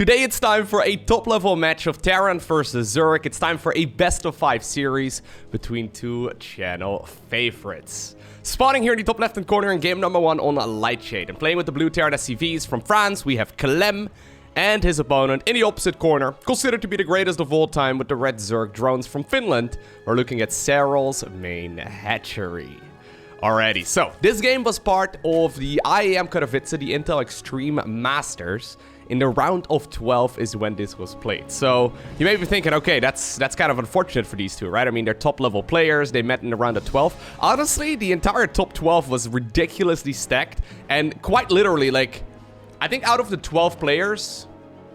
Today it's time for a top-level match of Terran versus Zerg. It's time for a best-of-5 series between two channel favorites. Spawning here in the top left-hand corner in game number 1 on Lightshade. And playing with the blue Terran SCVs from France, we have Clem and his opponent in the opposite corner, considered to be the greatest of all time with the red Zerg drones from Finland. We're looking at Serral's main hatchery. Alrighty, so this game was part of the IAM Katowice, the Intel Extreme Masters. In the round of 12 is when this was played. So you may be thinking, okay, that's kind of unfortunate for these two, right? I mean, they're top-level players. They met in the round of 12. Honestly, the entire top 12 was ridiculously stacked. And quite literally, like, I think out of the 12 players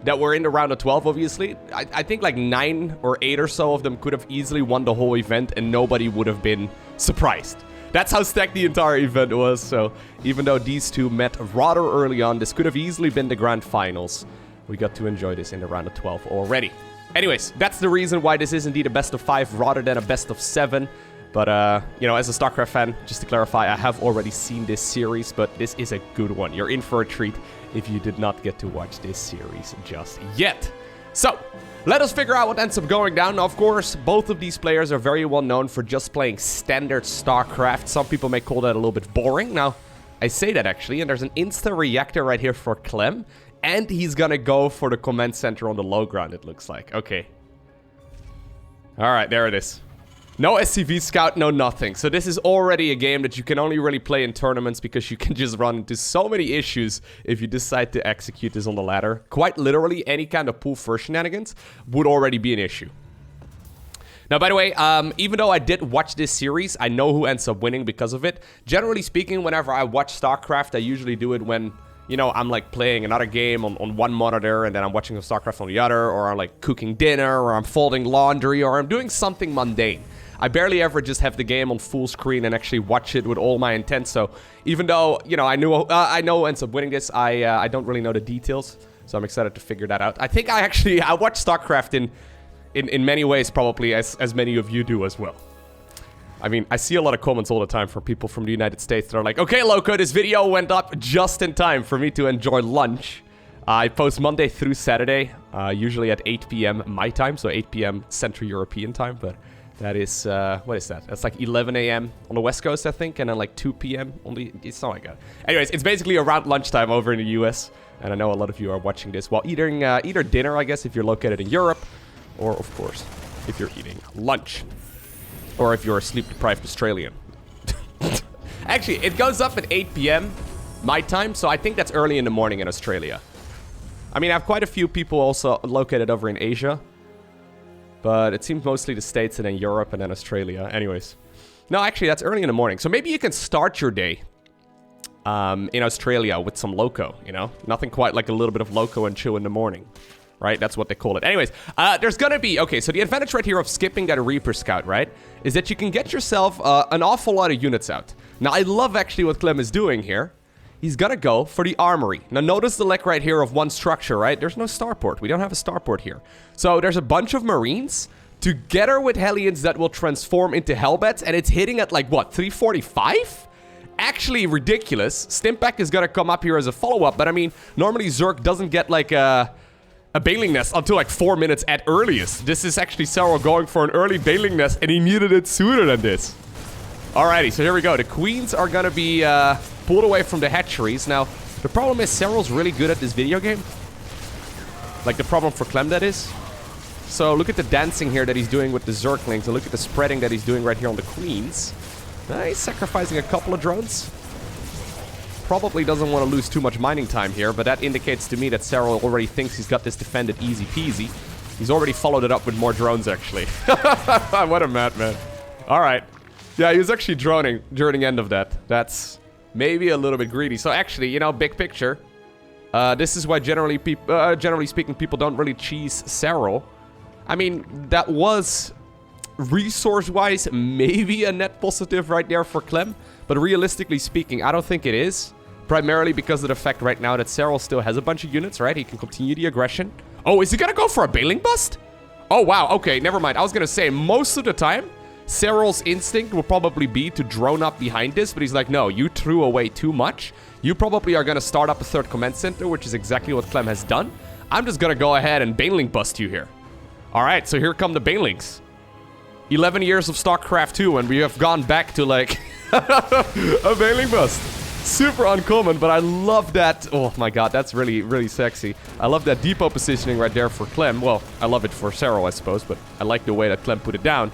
that were in the round of 12, obviously, I think like 9 or 8 or so of them could have easily won the whole event and nobody would have been surprised. That's how stacked the entire event was, so even though these two met rather early on, this could have easily been the grand finals. We got to enjoy this in the round of 12 already. Anyways, that's the reason why this is indeed a best of 5 rather than a best of 7. But, you know, as a StarCraft fan, just to clarify, I have already seen this series, but this is a good one. You're in for a treat if you did not get to watch this series just yet. So, let us figure out what ends up going down. Now, of course, both of these players are very well known for just playing standard StarCraft. Some people may call that a little bit boring. Now, I say that actually, and there's an insta-reactor right here for Clem. And he's gonna go for the command center on the low ground, it looks like. Okay. Alright, there it is. No SCV scout, no nothing. So this is already a game that you can only really play in tournaments because you can just run into so many issues if you decide to execute this on the ladder. Quite literally, any kind of pool first shenanigans would already be an issue. Now, by the way, even though I did watch this series, I know who ends up winning because of it. Generally speaking, whenever I watch StarCraft, I usually do it when, you know, I'm like playing another game on one monitor and then I'm watching StarCraft on the other, or I'm like cooking dinner, or I'm folding laundry, or I'm doing something mundane. I barely ever just have the game on full screen and actually watch it with all my intent. So even though, you know, I know who ends up winning this, I don't really know the details. So I'm excited to figure that out. I think I watch StarCraft in many ways probably as many of you do as well. I mean, I see a lot of comments all the time from people from the United States that are like, okay, Lowko, this video went up just in time for me to enjoy lunch. I post Monday through Saturday, usually at 8 p.m. my time, so 8 p.m. Central European time, but that is, what is that? That's like 11 a.m. on the West Coast, I think, and then like 2 p.m. on the... It's not like that. Anyways, it's basically around lunchtime over in the US, and I know a lot of you are watching this while eating either dinner, I guess, if you're located in Europe, or, of course, if you're eating lunch, or if you're a sleep-deprived Australian. Actually, it goes up at 8 p.m. my time, so I think that's early in the morning in Australia. I mean, I have quite a few people also located over in Asia, but it seems mostly the States and then Europe and then Australia. Anyways. No, actually, that's early in the morning. So maybe you can start your day in Australia with some Lowko, you know? Nothing quite like a little bit of Lowko and chill in the morning. Right? That's what they call it. Anyways, there's gonna be... Okay, so the advantage right here of skipping that Reaper Scout, right? Is that you can get yourself an awful lot of units out. Now, I love actually what Clem is doing here. He's gonna go for the armory. Now, notice the lack right here of one structure, right? There's no starport. We don't have a starport here. So, there's a bunch of Marines together with Hellions that will transform into Hellbats, and it's hitting at, like, what, 345? Actually ridiculous. Stimpack is gonna come up here as a follow-up, but, I mean, normally Zerg doesn't get, like, a bailing nest until, like, 4 minutes at earliest. This is actually Serral going for an early bailing nest, and he needed it sooner than this. Alrighty, so here we go. The Queens are gonna be, pulled away from the hatcheries. Now, the problem is Serral's really good at this video game. Like the problem for Clem, that is. So look at the dancing here that he's doing with the Zerglings, and look at the spreading that he's doing right here on the Queens. He's sacrificing a couple of drones. Probably doesn't want to lose too much mining time here, but that indicates to me that Serral already thinks he's got this defended easy peasy. He's already followed it up with more drones, actually. What a madman. Alright. Yeah, he was actually droning during the end of that. That's... maybe a little bit greedy. So actually, you know, big picture. This is why generally speaking, people don't really cheese Serral. I mean, that was resource-wise maybe a net positive right there for Clem. But realistically speaking, I don't think it is. Primarily because of the fact right now that Serral still has a bunch of units, right? He can continue the aggression. Oh, is he gonna go for a bailing bust? Oh, wow. Okay, never mind. I was gonna say, most of the time, Serral's instinct will probably be to drone up behind this, but he's like, no, you threw away too much. You probably are going to start up a third command center, which is exactly what Clem has done. I'm just gonna go ahead and Baneling bust you here. Alright, so here come the Banelings. 11 years of StarCraft 2 and we have gone back to like a Baneling bust. Super uncommon, but I love that. Oh my god, that's really, really sexy. I love that depot positioning right there for Clem. Well, I love it for Serral, I suppose, but I like the way that Clem put it down.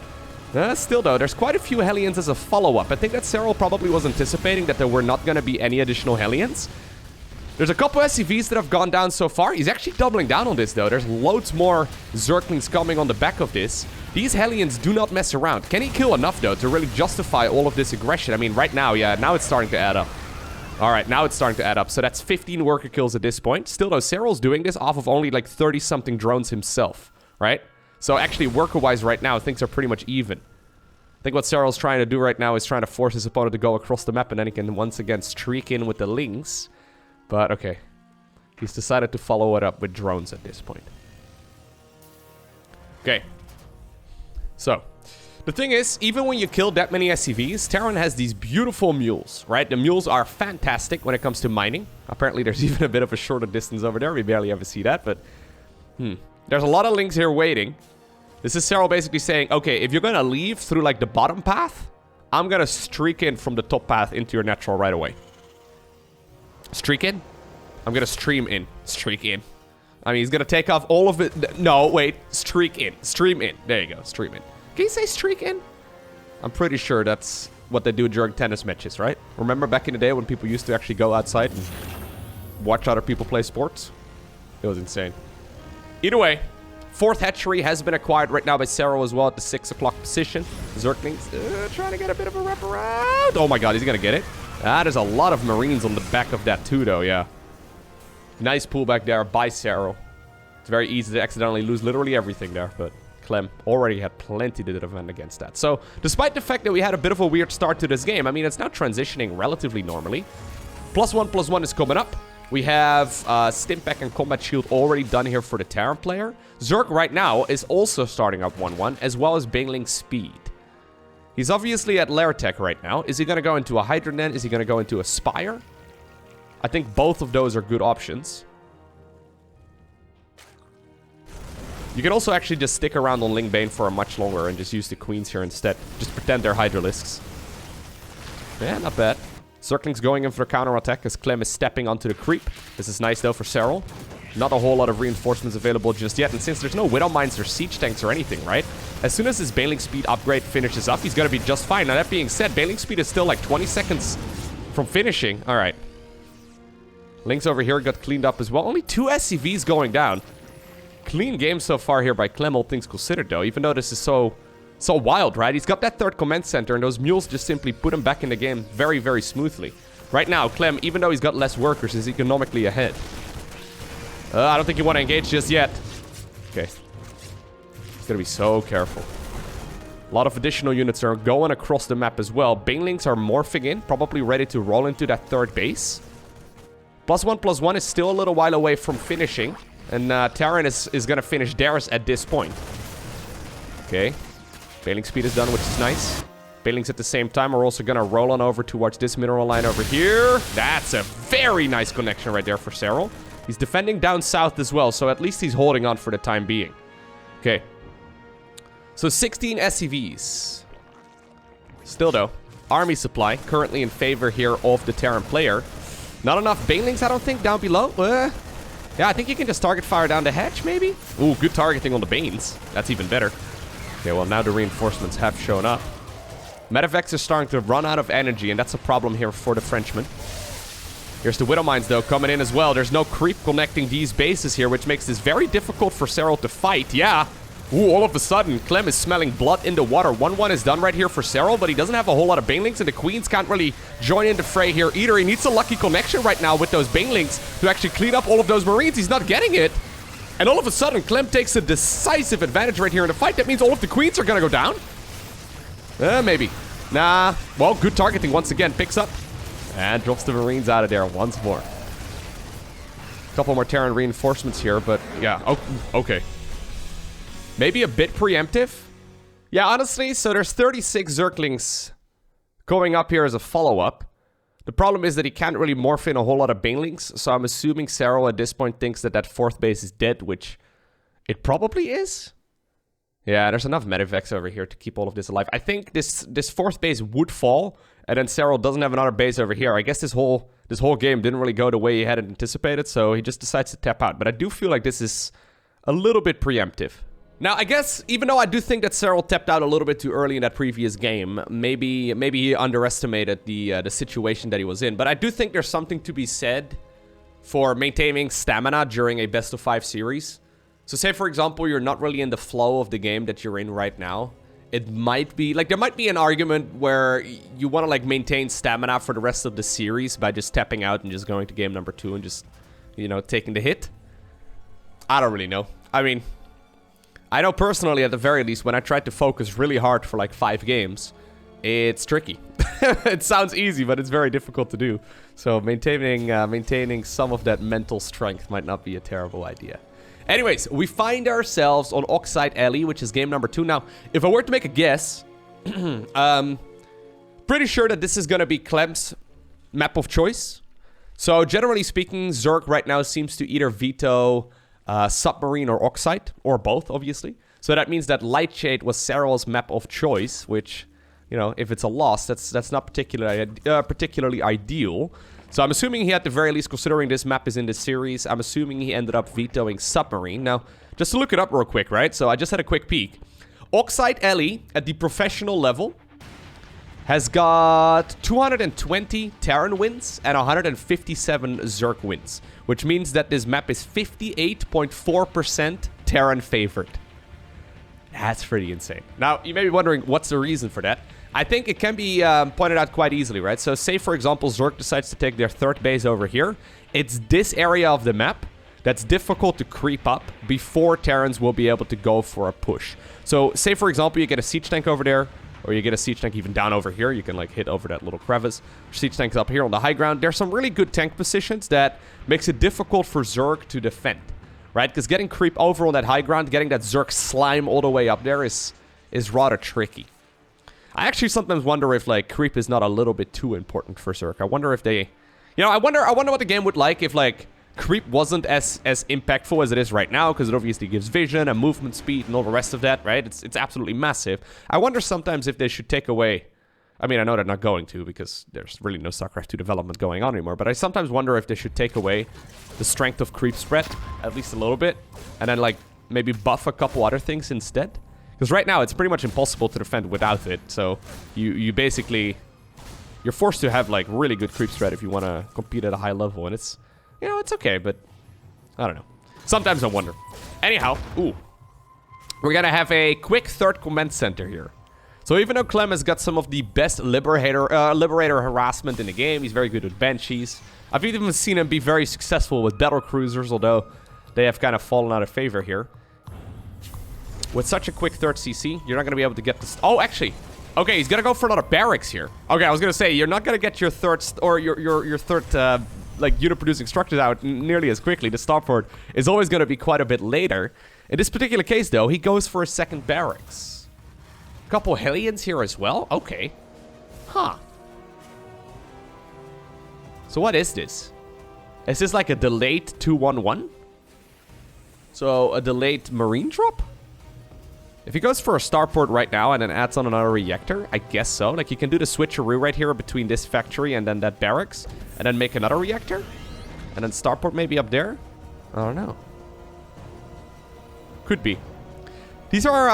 Still though, there's quite a few Hellions as a follow-up. I think that Serral probably was anticipating that there were not going to be any additional Hellions. There's a couple SCVs that have gone down so far. He's actually doubling down on this though. There's loads more Zerglings coming on the back of this. These Hellions do not mess around. Can he kill enough though to really justify all of this aggression? I mean, right now, yeah, now it's starting to add up. Alright, now it's starting to add up. So that's 15 worker kills at this point. Still though, Serral's doing this off of only like 30-something drones himself, right? So actually, worker-wise right now, things are pretty much even. I think what Serral's trying to do right now is trying to force his opponent to go across the map and then he can once again streak in with the Lings. But, okay. He's decided to follow it up with drones at this point. Okay. So, the thing is, even when you kill that many SCVs, Terran has these beautiful mules, right? The mules are fantastic when it comes to mining. Apparently, there's even a bit of a shorter distance over there. We barely ever see that, but... There's a lot of Lings here waiting. This is Serral basically saying, okay, if you're gonna leave through, like, the bottom path, I'm gonna streak in from the top path into your natural right away. Streak in? I'm gonna stream in. Streak in. I mean, he's gonna take off all of it. No, wait. Streak in. Stream in. There you go. Stream in. Can you say streak in? I'm pretty sure that's what they do during tennis matches, right? Remember back in the day when people used to actually go outside and watch other people play sports? It was insane. Either way, 4th hatchery has been acquired right now by Serral as well at the 6 o'clock position. Zerglings trying to get a bit of a wraparound. Oh my god, he's gonna get it. There's a lot of Marines on the back of that too, though, yeah. Nice pullback there by Serral. It's very easy to accidentally lose literally everything there, but Clem already had plenty to defend against that. So, despite the fact that we had a bit of a weird start to this game, I mean, it's now transitioning relatively normally. +1/+1 is coming up. We have Stimpack and Combat Shield already done here for the Terran player. Zerg right now is also starting up 1/1, as well as Baneling Speed. He's obviously at Lairtech right now. Is he going to go into a Hydra then? Is he going to go into a Spire? I think both of those are good options. You can also actually just stick around on Lingbane for a much longer and just use the Queens here instead. Just pretend they're Hydralisks. Yeah, not bad. Zergling's going in for a counter-attack as Clem is stepping onto the creep. This is nice though for Serral. Not a whole lot of reinforcements available just yet, and since there's no Widow Mines or Siege Tanks or anything, right? As soon as his Baneling Speed upgrade finishes up, he's gonna be just fine. Now that being said, Baneling Speed is still like 20 seconds from finishing. Alright. Lings over here got cleaned up as well. Only 2 SCVs going down. Clean game so far here by Clem, all things considered though, even though this is so wild, right? He's got that 3rd command center, and those mules just simply put him back in the game very, very smoothly. Right now, Clem, even though he's got less workers, is economically ahead. I don't think you want to engage just yet. Okay. He's gonna be so careful. A lot of additional units are going across the map as well. Banelings are morphing in, probably ready to roll into that 3rd base. +1/+1 is still a little while away from finishing. And Terran is going to finish theirs at this point. Okay. Baneling Speed is done, which is nice. Banelings at the same time are also going to roll on over towards this mineral line over here. That's a very nice connection right there for Serral. He's defending down south as well, so at least he's holding on for the time being. Okay. So 16 SCVs. Still though, army supply currently in favor here of the Terran player. Not enough Banelings, I don't think, down below. Yeah, I think you can just target fire down the hatch, maybe? Ooh, good targeting on the Banes. That's even better. Okay, well, now the reinforcements have shown up. Medevacs are starting to run out of energy, and that's a problem here for the Frenchmen. Here's the Widow Mines, though, coming in as well. There's no creep connecting these bases here, which makes this very difficult for Serral to fight. Yeah. Ooh, all of a sudden, Clem is smelling blood in the water. 1/1 is done right here for Serral, but he doesn't have a whole lot of Banelings, and the Queens can't really join in the fray here either. He needs a lucky connection right now with those Banelings to actually clean up all of those Marines. He's not getting it. And all of a sudden, Clem takes a decisive advantage right here in the fight. That means all of the Queens are going to go down. Maybe. Nah. Well, good targeting once again. Picks up and drops the Marines out of there once more. A couple more Terran reinforcements here, but yeah. Oh, okay. Maybe a bit preemptive. Yeah, honestly, so there's 36 Zerglings going up here as a follow-up. The problem is that he can't really morph in a whole lot of banelings, so I'm assuming Serral at this point thinks that that 4th base is dead, which it probably is. Yeah, there's enough medevacs over here to keep all of this alive. I think this 4th base would fall, and then Serral doesn't have another base over here. I guess this whole game didn't really go the way he had anticipated, so he just decides to tap out. But I do feel like this is a little bit preemptive. Now, I guess, even though I do think that Serral tapped out a little bit too early in that previous game, maybe he underestimated the situation that he was in. But I do think there's something to be said for maintaining stamina during a best-of-5 series. So say, for example, you're not really in the flow of the game that you're in right now. It might be, like, there might be an argument where you want to, like, maintain stamina for the rest of the series by just tapping out and just going to game number 2 and just, you know, taking the hit. I don't really know. I mean, I know personally, at the very least, when I tried to focus really hard for, like, 5 games, it's tricky. It sounds easy, but it's very difficult to do. So maintaining some of that mental strength might not be a terrible idea. Anyways, we find ourselves on Oxide Alley, which is game number 2. Now, if I were to make a guess, pretty sure that this is going to be Clem's map of choice. So, generally speaking, Zerg right now seems to either veto Submarine or Oxide, or both, obviously. So that means that Lightshade was Serral's map of choice, which, you know, if it's a loss, that's not particularly ideal. So I'm assuming he, at the very least, considering this map is in this series, I'm assuming he ended up vetoing Submarine. Now, just to look it up real quick, right? So I just had a quick peek. Oxide Alley, at the professional level, has got 220 Terran wins and 157 Zerg wins, which means that this map is 58.4% Terran favored. That's pretty insane. Now, you may be wondering, what's the reason for that? I think it can be pointed out quite easily, right? So say, for example, Zerg decides to take their 3rd base over here. It's this area of the map that's difficult to creep up before Terrans will be able to go for a push. So say, for example, you get a siege tank over there, or you get a siege tank even down over here. You can, like, hit over that little crevice. Siege tank's up here on the high ground. There's some really good tank positions that makes it difficult for Zerg to defend, right? Because getting creep over on that high ground, getting that Zerg slime all the way up there is rather tricky. I actually sometimes wonder if, like, creep is not a little bit too important for Zerg. I wonder if they... You know, I wonder what the game would like if, like, creep wasn't as impactful as it is right now, because it obviously gives vision and movement speed and all the rest of that, right? It's absolutely massive. I wonder sometimes if they should take away... I mean, I know they're not going to, because there's really no StarCraft 2 development going on anymore, but I sometimes wonder if they should take away the strength of creep spread, at least a little bit, and then, like, maybe buff a couple other things instead. Because right now, it's pretty much impossible to defend without it. So, you basically... You're forced to have, like, really good creep spread if you want to compete at a high level. And it's... You know, it's okay, but... I don't know. Sometimes I wonder. Anyhow, ooh. We're gonna have a quick 3rd command center here. So even though Clem has got some of the best Liberator harassment in the game, he's very good with Banshees. I've even seen him be very successful with Battle Cruisers, although they have kind of fallen out of favor here. With such a quick 3rd CC, you're not going to be able to get this... Oh, actually. Okay, he's going to go for another barracks here. Okay, I was going to say, you're not going to get your 3rd... Or your 3rd, like, unit-producing structures out nearly as quickly. The starport is always going to be quite a bit later. In this particular case, though, he goes for a 2nd barracks. A couple Hellions here as well? Okay. Huh. So what is this? Is this like a delayed 2-1-1? So, a delayed Marine drop? If he goes for a starport right now and then adds on another reactor, I guess so. Like, you can do the switcheroo right here between this factory and then that barracks. And then make another reactor. And then starport maybe up there. I don't know. Could be. These are,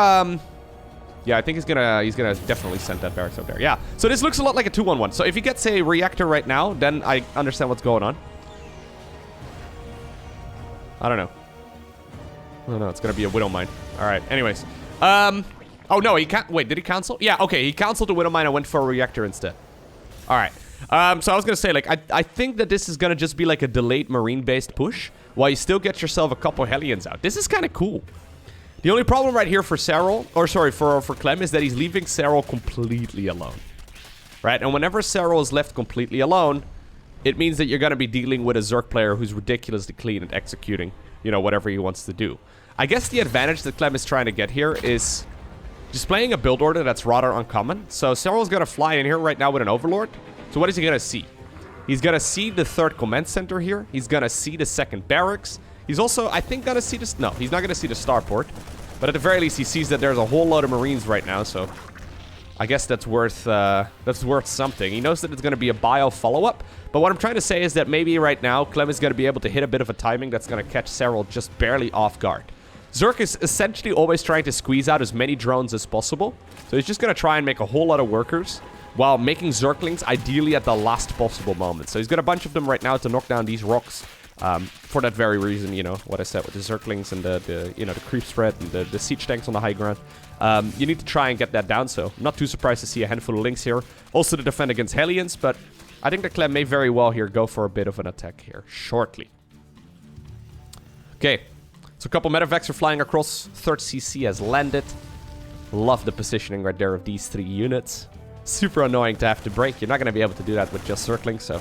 yeah, I think he's gonna definitely send that barracks up there. Yeah. So this looks a lot like a 2-1-1. So if he gets a reactor right now, then I understand what's going on. I don't know. I don't know. It's gonna be a Widow Mine. Alright, anyways. Oh no, he can't. Wait, did he cancel? Yeah, okay, he canceled the Widow Mine and went for a reactor instead. Alright. So I was gonna say, like, I think that this is gonna just be like a delayed Marine-based push, while you still get yourself a couple Hellions out. This is kind of cool. The only problem right here for Serral, or sorry, for Clem, is that he's leaving Serral completely alone. Right? And whenever Serral is left completely alone, it means that you're gonna be dealing with a Zerg player who's ridiculously clean at executing, you know, whatever he wants to do. I guess the advantage that Clem is trying to get here is just playing a build order that's rather uncommon. So Serral's gonna fly in here right now with an Overlord. So what is he gonna see? He's gonna see the third command center here. He's gonna see the second barracks. He's also, I think, gonna see this. No, he's not gonna see the starport. But at the very least, he sees that there's a whole lot of Marines right now, so I guess that's worth something. He knows that it's gonna be a bio follow-up. But what I'm trying to say is that maybe right now, Clem is gonna be able to hit a bit of a timing that's gonna catch Serral just barely off guard. Zerg is essentially always trying to squeeze out as many drones as possible. So he's just gonna try and make a whole lot of workers while making Zerglings ideally at the last possible moment. So he's got a bunch of them right now to knock down these rocks. For that very reason, you know, what I said with the Zerglings and the creep spread and the siege tanks on the high ground. You need to try and get that down, so I'm not too surprised to see a handful of links here. Also to defend against Hellions, but I think that Clem may very well here go for a bit of an attack here shortly. Okay, so a couple medevacs are flying across. Third CC has landed. Love the positioning right there of these 3 units. Super annoying to have to break. You're not going to be able to do that with just circling, so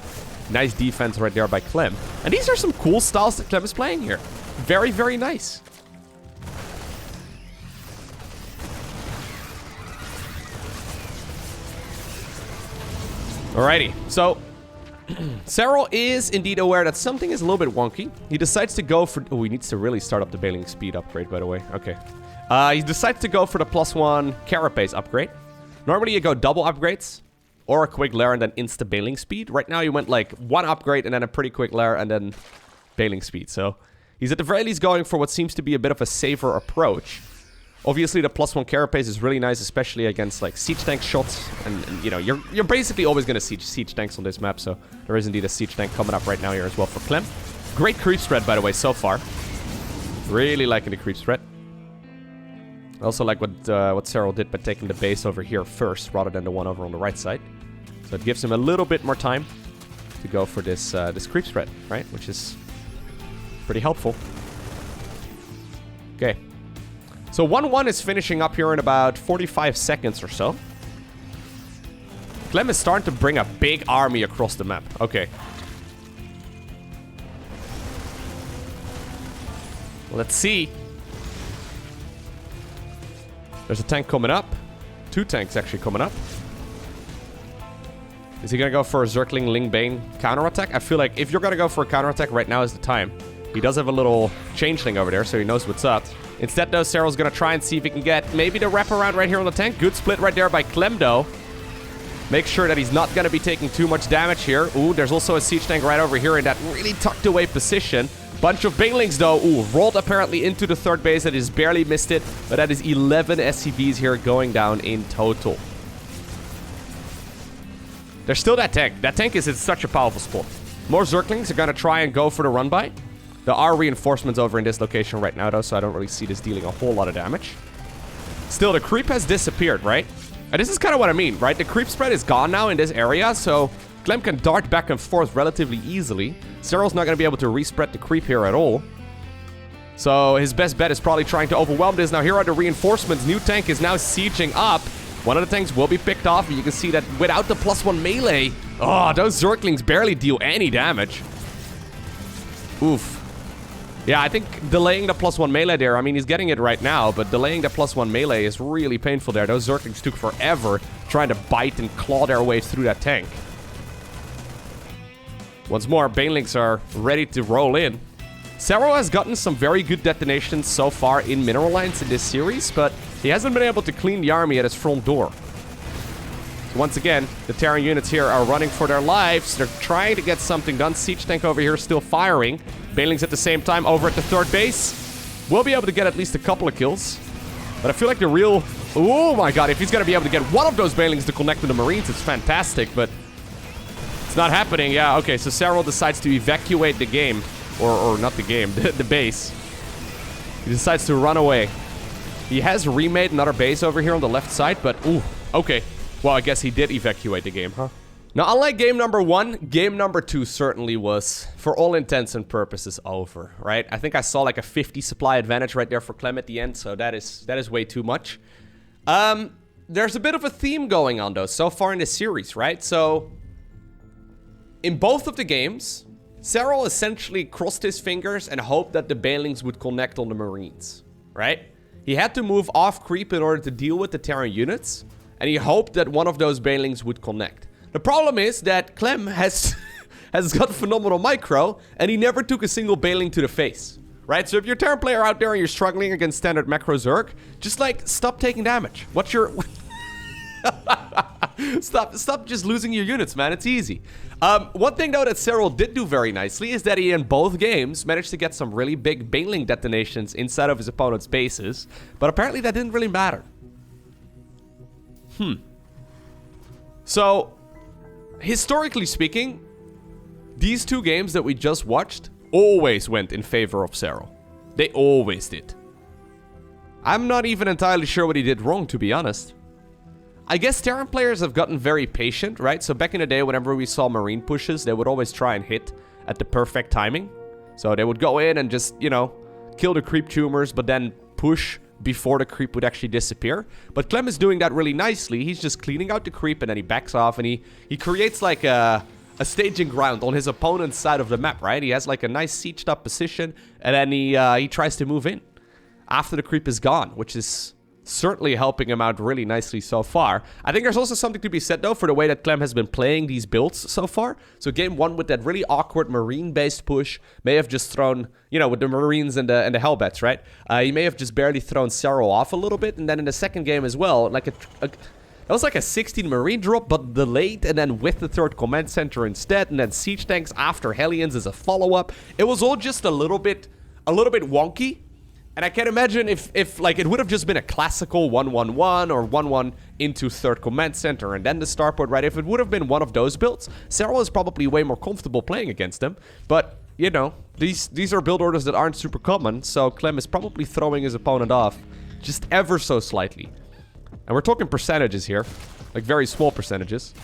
nice defense right there by Clem. And these are some cool styles that Clem is playing here. Very, very nice. Alrighty, so Serral is indeed aware that something is a little bit wonky. He decides to go for... Oh, he needs to really start up the bailing speed upgrade, by the way. Okay. He decides to go for the +1 carapace upgrade. Normally you go double upgrades or a quick lair and then insta bailing speed. Right now you went like 1 upgrade and then a pretty quick lair and then bailing speed. So he's at the very least going for what seems to be a bit of a safer approach. Obviously the +1 carapace is really nice, especially against like siege tank shots. And you know, you're basically always going to see siege tanks on this map. So there is indeed a siege tank coming up right now here as well for Clem. Great creep spread, by the way, so far. Really liking the creep spread. I also like what Serral did by taking the base over here first, rather than the one over on the right side. So it gives him a little bit more time to go for this creep spread, right? Which is pretty helpful. Okay. So 1-1 is finishing up here in about 45 seconds or so. Clem is starting to bring a big army across the map. Okay. Let's see. There's a tank coming up. 2 tanks actually coming up. Is he gonna go for a Zergling Ling Bane counterattack? I feel like if you're gonna go for a counterattack, right now is the time. He does have a little changeling over there, so he knows what's up. Instead, though, Serral's gonna try and see if he can get maybe the wraparound right here on the tank. Good split right there by Clem, though. Make sure that he's not gonna be taking too much damage here. Ooh, there's also a siege tank right over here in that really tucked away position. Bunch of banelings, though. Ooh, rolled apparently into the third base. That is barely missed it. But that is 11 SCVs here going down in total. There's still that tank. That tank is in such a powerful spot. More Zerglings are going to try and go for the run-by. There are reinforcements over in this location right now, though, so I don't really see this dealing a whole lot of damage. Still, the creep has disappeared, right? And this is kind of what I mean, right? The creep spread is gone now in this area, so Clem can dart back and forth relatively easily. Serral's not going to be able to respread the creep here at all. So his best bet is probably trying to overwhelm this. Now here are the reinforcements. New tank is now sieging up. One of the tanks will be picked off. You can see that without the +1 melee. Oh, those Zerglings barely deal any damage. Oof. Yeah, I think delaying the +1 melee there, I mean, he's getting it right now, but delaying the +1 melee is really painful there. Those Zerglings took forever trying to bite and claw their way through that tank. Once more, banelings are ready to roll in. Serral has gotten some very good detonations so far in mineral lines in this series, but he hasn't been able to clean the army at his front door. So once again, the Terran units here are running for their lives. They're trying to get something done. Siege tank over here still firing. Banelings at the same time over at the third base. We'll be able to get at least a couple of kills. But I feel like the real... Oh my god, if he's going to be able to get one of those banelings to connect with the Marines, it's fantastic, but... It's not happening. Yeah, okay, so Serral decides to evacuate the game. Or not the game, the base. He decides to run away. He has remade another base over here on the left side, but... Ooh, okay. Well, I guess he did evacuate the game, huh? Now, unlike game number 1, game number 2 certainly was, for all intents and purposes, over, right? I think I saw like a 50 supply advantage right there for Clem at the end, so that is way too much. There's a bit of a theme going on, though, so far in this series, right? So, in both of the games, Serral essentially crossed his fingers and hoped that the banelings would connect on the Marines, right? He had to move off creep in order to deal with the Terran units, and he hoped that one of those banelings would connect. The problem is that Clem has has got phenomenal micro, and he never took a single bailing to the face. Right? So if you're a Terran player out there and you're struggling against standard macro Zerg, just like, stop taking damage. What's your... Stop just losing your units, man. It's easy. One thing, though, that Serral did do very nicely is that he, in both games, managed to get some really big bailing detonations inside of his opponent's bases. But apparently that didn't really matter. So, historically speaking, these two games that we just watched always went in favor of Serral. They always did. I'm not even entirely sure what he did wrong, to be honest. I guess Terran players have gotten very patient, right? So back in the day, whenever we saw Marine pushes, they would always try and hit at the perfect timing. So they would go in and just, you know, kill the creep tumors, but then push before the creep would actually disappear. But Clem is doing that really nicely. He's just cleaning out the creep, and then he backs off, and he creates like a staging ground on his opponent's side of the map, right? He has like a nice sieged up position, and then he tries to move in after the creep is gone, which is certainly helping him out really nicely so far. I think there's also something to be said, though, for the way that Clem has been playing these builds so far. So game one with that really awkward Marine-based push may have just thrown, you know, with the Marines and the Hellbats, right? He may have just barely thrown Serral off a little bit, and then in the second game as well, like that was like a 16 Marine drop, but delayed, and then with the third command center instead, and then siege tanks after Hellions as a follow-up. It was all just a little bit wonky. And I can't imagine if like, it would have just been a classical 1-1-1 or 1-1 into third command center and then the starport, right? If it would have been one of those builds, Serral is probably way more comfortable playing against them. But, you know, these are build orders that aren't super common, so Clem is probably throwing his opponent off just ever so slightly. And we're talking percentages here, like very small percentages.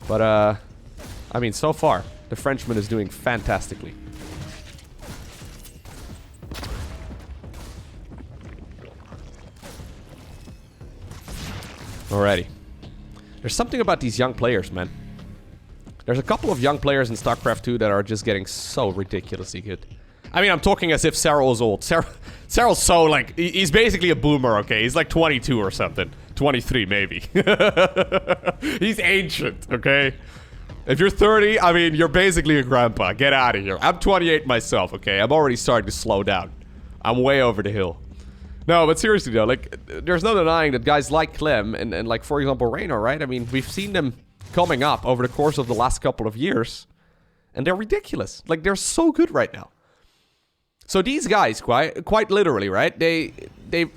But, I mean, so far, the Frenchman is doing fantastically. Alrighty. There's something about these young players, man. There's a couple of young players in StarCraft 2 that are just getting so ridiculously good. I mean, I'm talking as if Serral is old. Serral's so, like, he's basically a boomer, okay? He's like 22 or something. 23, maybe. He's ancient, okay? If you're 30, I mean, you're basically a grandpa. Get out of here. I'm 28 myself, okay? I'm already starting to slow down. I'm way over the hill. No, but seriously though, like, there's no denying that guys like Clem and like, for example, Raynor, right? I mean, we've seen them coming up over the course of the last couple of years, and they're ridiculous. Like, they're so good right now. So these guys, quite literally, right? They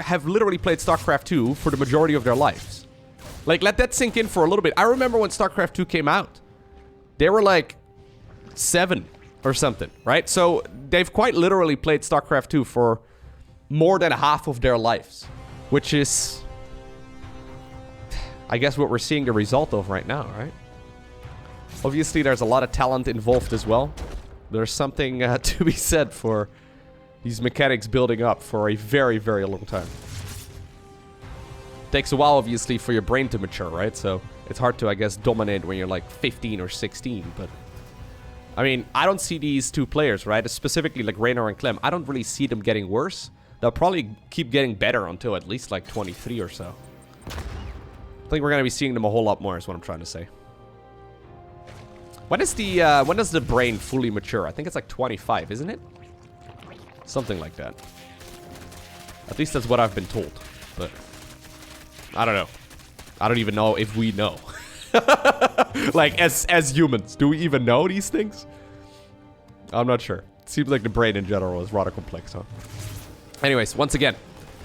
have literally played StarCraft 2 for the majority of their lives. Like, let that sink in for a little bit. I remember when StarCraft 2 came out. They were like 7 or something, right? So they've quite literally played StarCraft 2 for more than half of their lives, which is, I guess, what we're seeing the result of right now, right? Obviously, there's a lot of talent involved as well. There's something to be said for these mechanics building up for a very, very long time. Takes a while, obviously, for your brain to mature, right? So it's hard to, I guess, dominate when you're like 15 or 16, but I mean, I don't see these two players, right? Specifically like Raynor and Clem. I don't really see them getting worse. They'll probably keep getting better until at least like 23 or so. I think we're going to be seeing them a whole lot more is what I'm trying to say. When does the brain fully mature? I think it's like 25, isn't it? Something like that. At least that's what I've been told. But I don't know. I don't even know if we know. Like, as humans, do we even know these things? I'm not sure. It seems like the brain in general is rather complex, huh? Anyways, once again,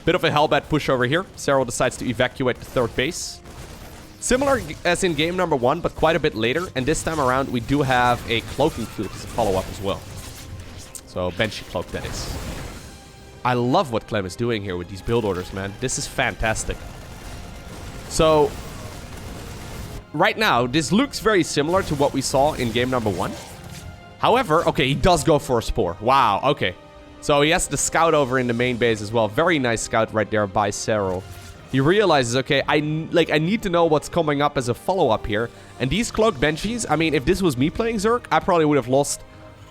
bit of a Hellbat push over here. Serral decides to evacuate the third base. Similar as in game number 1, but quite a bit later. And this time around, we do have a cloaking field as a follow-up as well. So, Banshee Cloak, that is. I love what Clem is doing here with these build orders, man. This is fantastic. So, right now, this looks very similar to what we saw in game number 1. However, okay, he does go for a Spore. Wow, okay. So he has the scout over in the main base as well. Very nice scout right there by Serral. He realizes, okay, I need to know what's coming up as a follow-up here. And these Cloaked Banshees, I mean, if this was me playing Zerg, I probably would have lost.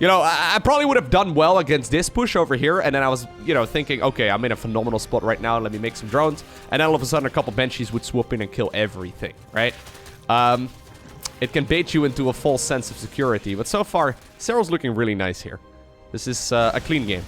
You know, I probably would have done well against this push over here. And then I was, you know, thinking, okay, I'm in a phenomenal spot right now. Let me make some drones. And then all of a sudden, a couple Banshees would swoop in and kill everything, right? it can bait you into a false sense of security. But so far, Serral's looking really nice here. This is a clean game.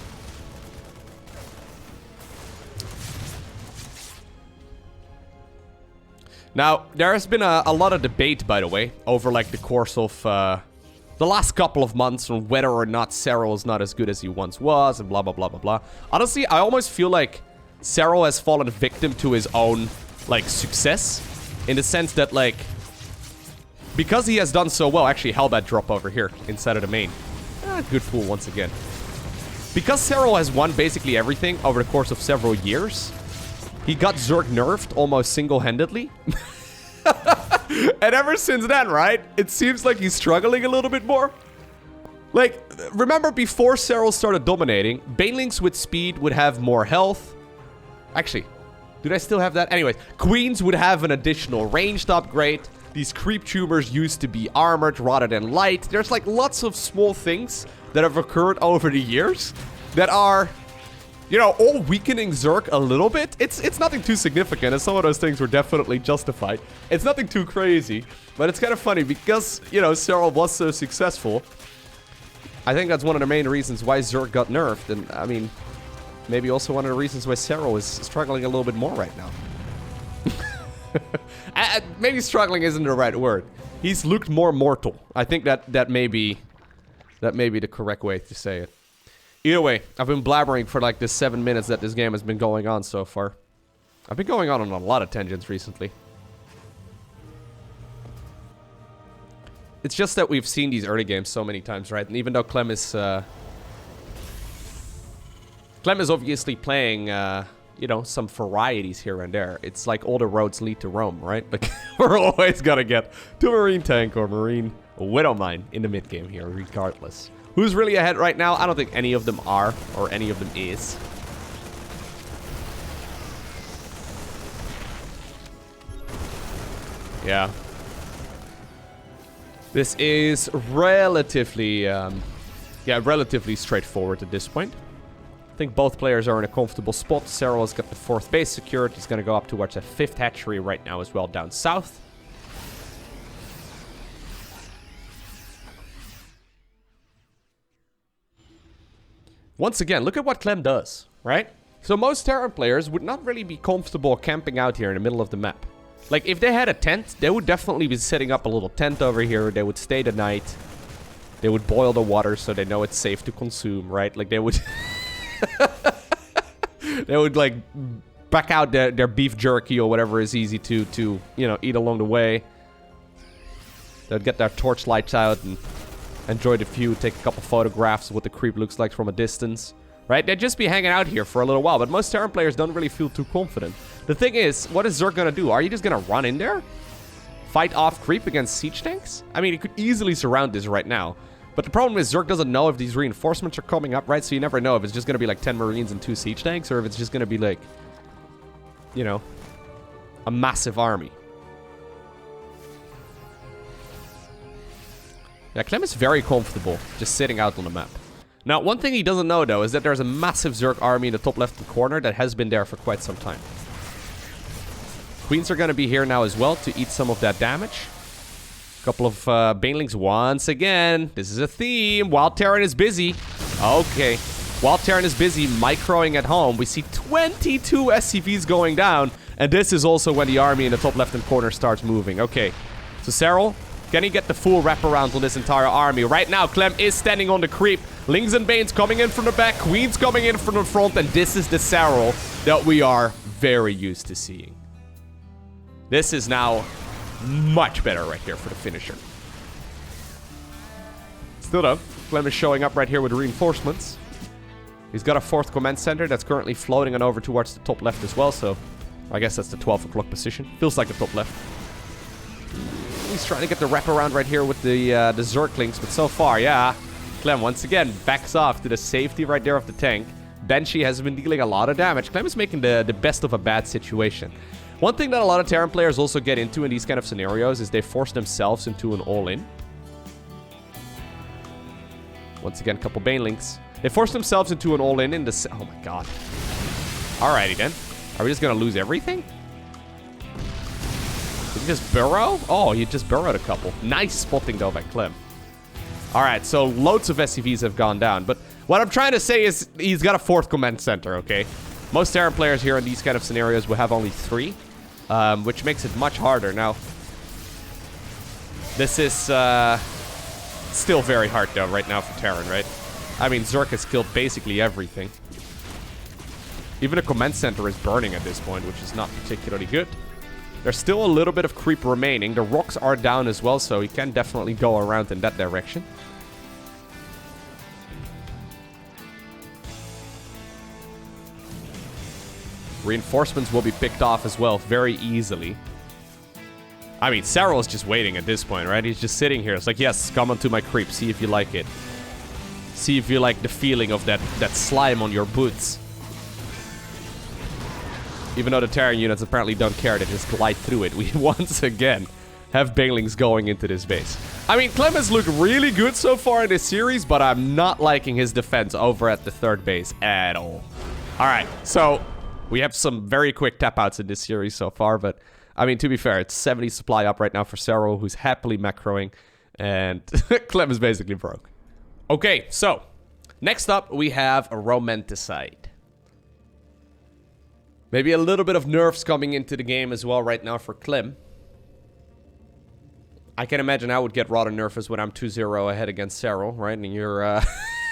Now, there has been a lot of debate, by the way, over like the course of the last couple of months on whether or not Serral is not as good as he once was and blah, blah, blah, blah, blah. Honestly, I almost feel like Serral has fallen victim to his own, like, success. In the sense that, like, because he has done so well, actually, Hellbat drop over here inside of the main. Good pool once again. Because Serral has won basically everything over the course of several years, he got Zerg nerfed almost single-handedly. And ever since then, right, it seems like he's struggling a little bit more. Like, remember before Serral started dominating, Banelings with speed would have more health. Actually, did I still have that? Anyways, Queens would have an additional ranged upgrade. These creep tumors used to be armored rather than light. There's like lots of small things that have occurred over the years that are, you know, all weakening Zerg a little bit. It's nothing too significant, and some of those things were definitely justified. It's nothing too crazy, but it's kind of funny because, you know, Serral was so successful. I think that's one of the main reasons why Zerg got nerfed, and I mean, maybe also one of the reasons why Serral is struggling a little bit more right now. Maybe struggling isn't the right word. He's looked more mortal. I think that may be the correct way to say it. Either way, I've been blabbering for like the 7 minutes that this game has been going on so far. I've been going on a lot of tangents recently. It's just that we've seen these early games so many times, right? And even though Clem is obviously playing, you know, some varieties here and there. It's like all the roads lead to Rome, right? Like, we're always gonna get to Marine Tank or Marine Widowmine in the mid game here, regardless. Who's really ahead right now? I don't think any of them are, or any of them is. Yeah. This is relatively, relatively straightforward at this point. I think both players are in a comfortable spot. Serral has got the 4th base secured. He's going to go up towards a 5th hatchery right now as well down south. Once again, look at what Clem does, right? So most Terran players would not really be comfortable camping out here in the middle of the map. Like, if they had a tent, they would definitely be setting up a little tent over here. They would stay the night. They would boil the water so they know it's safe to consume, right? Like, they would... they would, like, back out their beef jerky or whatever is easy to you know, eat along the way. They'd get their torch lights out and enjoy the view, take a couple photographs of what the creep looks like from a distance. Right? They'd just be hanging out here for a little while, but most Terran players don't really feel too confident. The thing is, what is Zerg gonna do? Are you just gonna run in there? Fight off creep against siege tanks? I mean, you could easily surround this right now. But the problem is Zerg doesn't know if these reinforcements are coming up, right? So you never know if it's just gonna be like 10 Marines and 2 siege tanks, or if it's just gonna be like, you know, a massive army. Yeah, Clem is very comfortable just sitting out on the map. Now, one thing he doesn't know, though, is that there's a massive Zerg army in the top left-hand corner that has been there for quite some time. Queens are going to be here now as well to eat some of that damage. A couple of Banelings once again. This is a theme. Wild Terran is busy. Okay. Wild Terran is busy microing at home. We see 22 SCVs going down. And this is also when the army in the top left-hand corner starts moving. Okay. So Serral, can he get the full wraparound on this entire army? Right now, Clem is standing on the creep. Lings and Banes coming in from the back. Queens coming in from the front. And this is the Serral that we are very used to seeing. This is now much better right here for the finisher. Still though, Clem is showing up right here with reinforcements. He's got a 4th command center that's currently floating on over towards the top left as well. So I guess that's the 12 o'clock position. Feels like the top left. He's trying to get the wraparound right here with the Zerglings, but so far, yeah. Clem, once again, backs off to the safety right there of the tank. Banshee has been dealing a lot of damage. Clem is making the best of a bad situation. One thing that a lot of Terran players also get into in these kind of scenarios is they force themselves into an all-in. Once again, a couple Banelings. They force themselves into an all-in in the... Oh my god. Alrighty then. Are we just gonna lose everything? We're you just burrow? Oh, you just burrowed a couple. Nice spotting, though, by Clem. All right, so loads of SCVs have gone down. But what I'm trying to say is he's got a 4th command center, okay? Most Terran players here in these kind of scenarios will have only 3, which makes it much harder. Now, this is still very hard, though, right now for Terran, right? I mean, Zerg has killed basically everything. Even the command center is burning at this point, which is not particularly good. There's still a little bit of creep remaining. The rocks are down as well, so he can definitely go around in that direction. Reinforcements will be picked off as well very easily. I mean, Serral is just waiting at this point, right? He's just sitting here. It's like, yes, come onto my creep. See if you like it. See if you like the feeling of that slime on your boots. Even though the Terran units apparently don't care, they just glide through it. We once again have Banelings going into this base. I mean, Clem has looked really good so far in this series, but I'm not liking his defense over at the 3rd base at all. All right, so we have some very quick tap-outs in this series so far, but I mean, to be fair, it's 70 supply up right now for Serral, who's happily macroing, and Clem is basically broke. Okay, so next up we have a Romanticide. Maybe a little bit of nerfs coming into the game as well right now for Clem. I can imagine I would get rather nervous when I'm 2-0 ahead against Serral, right? And you're,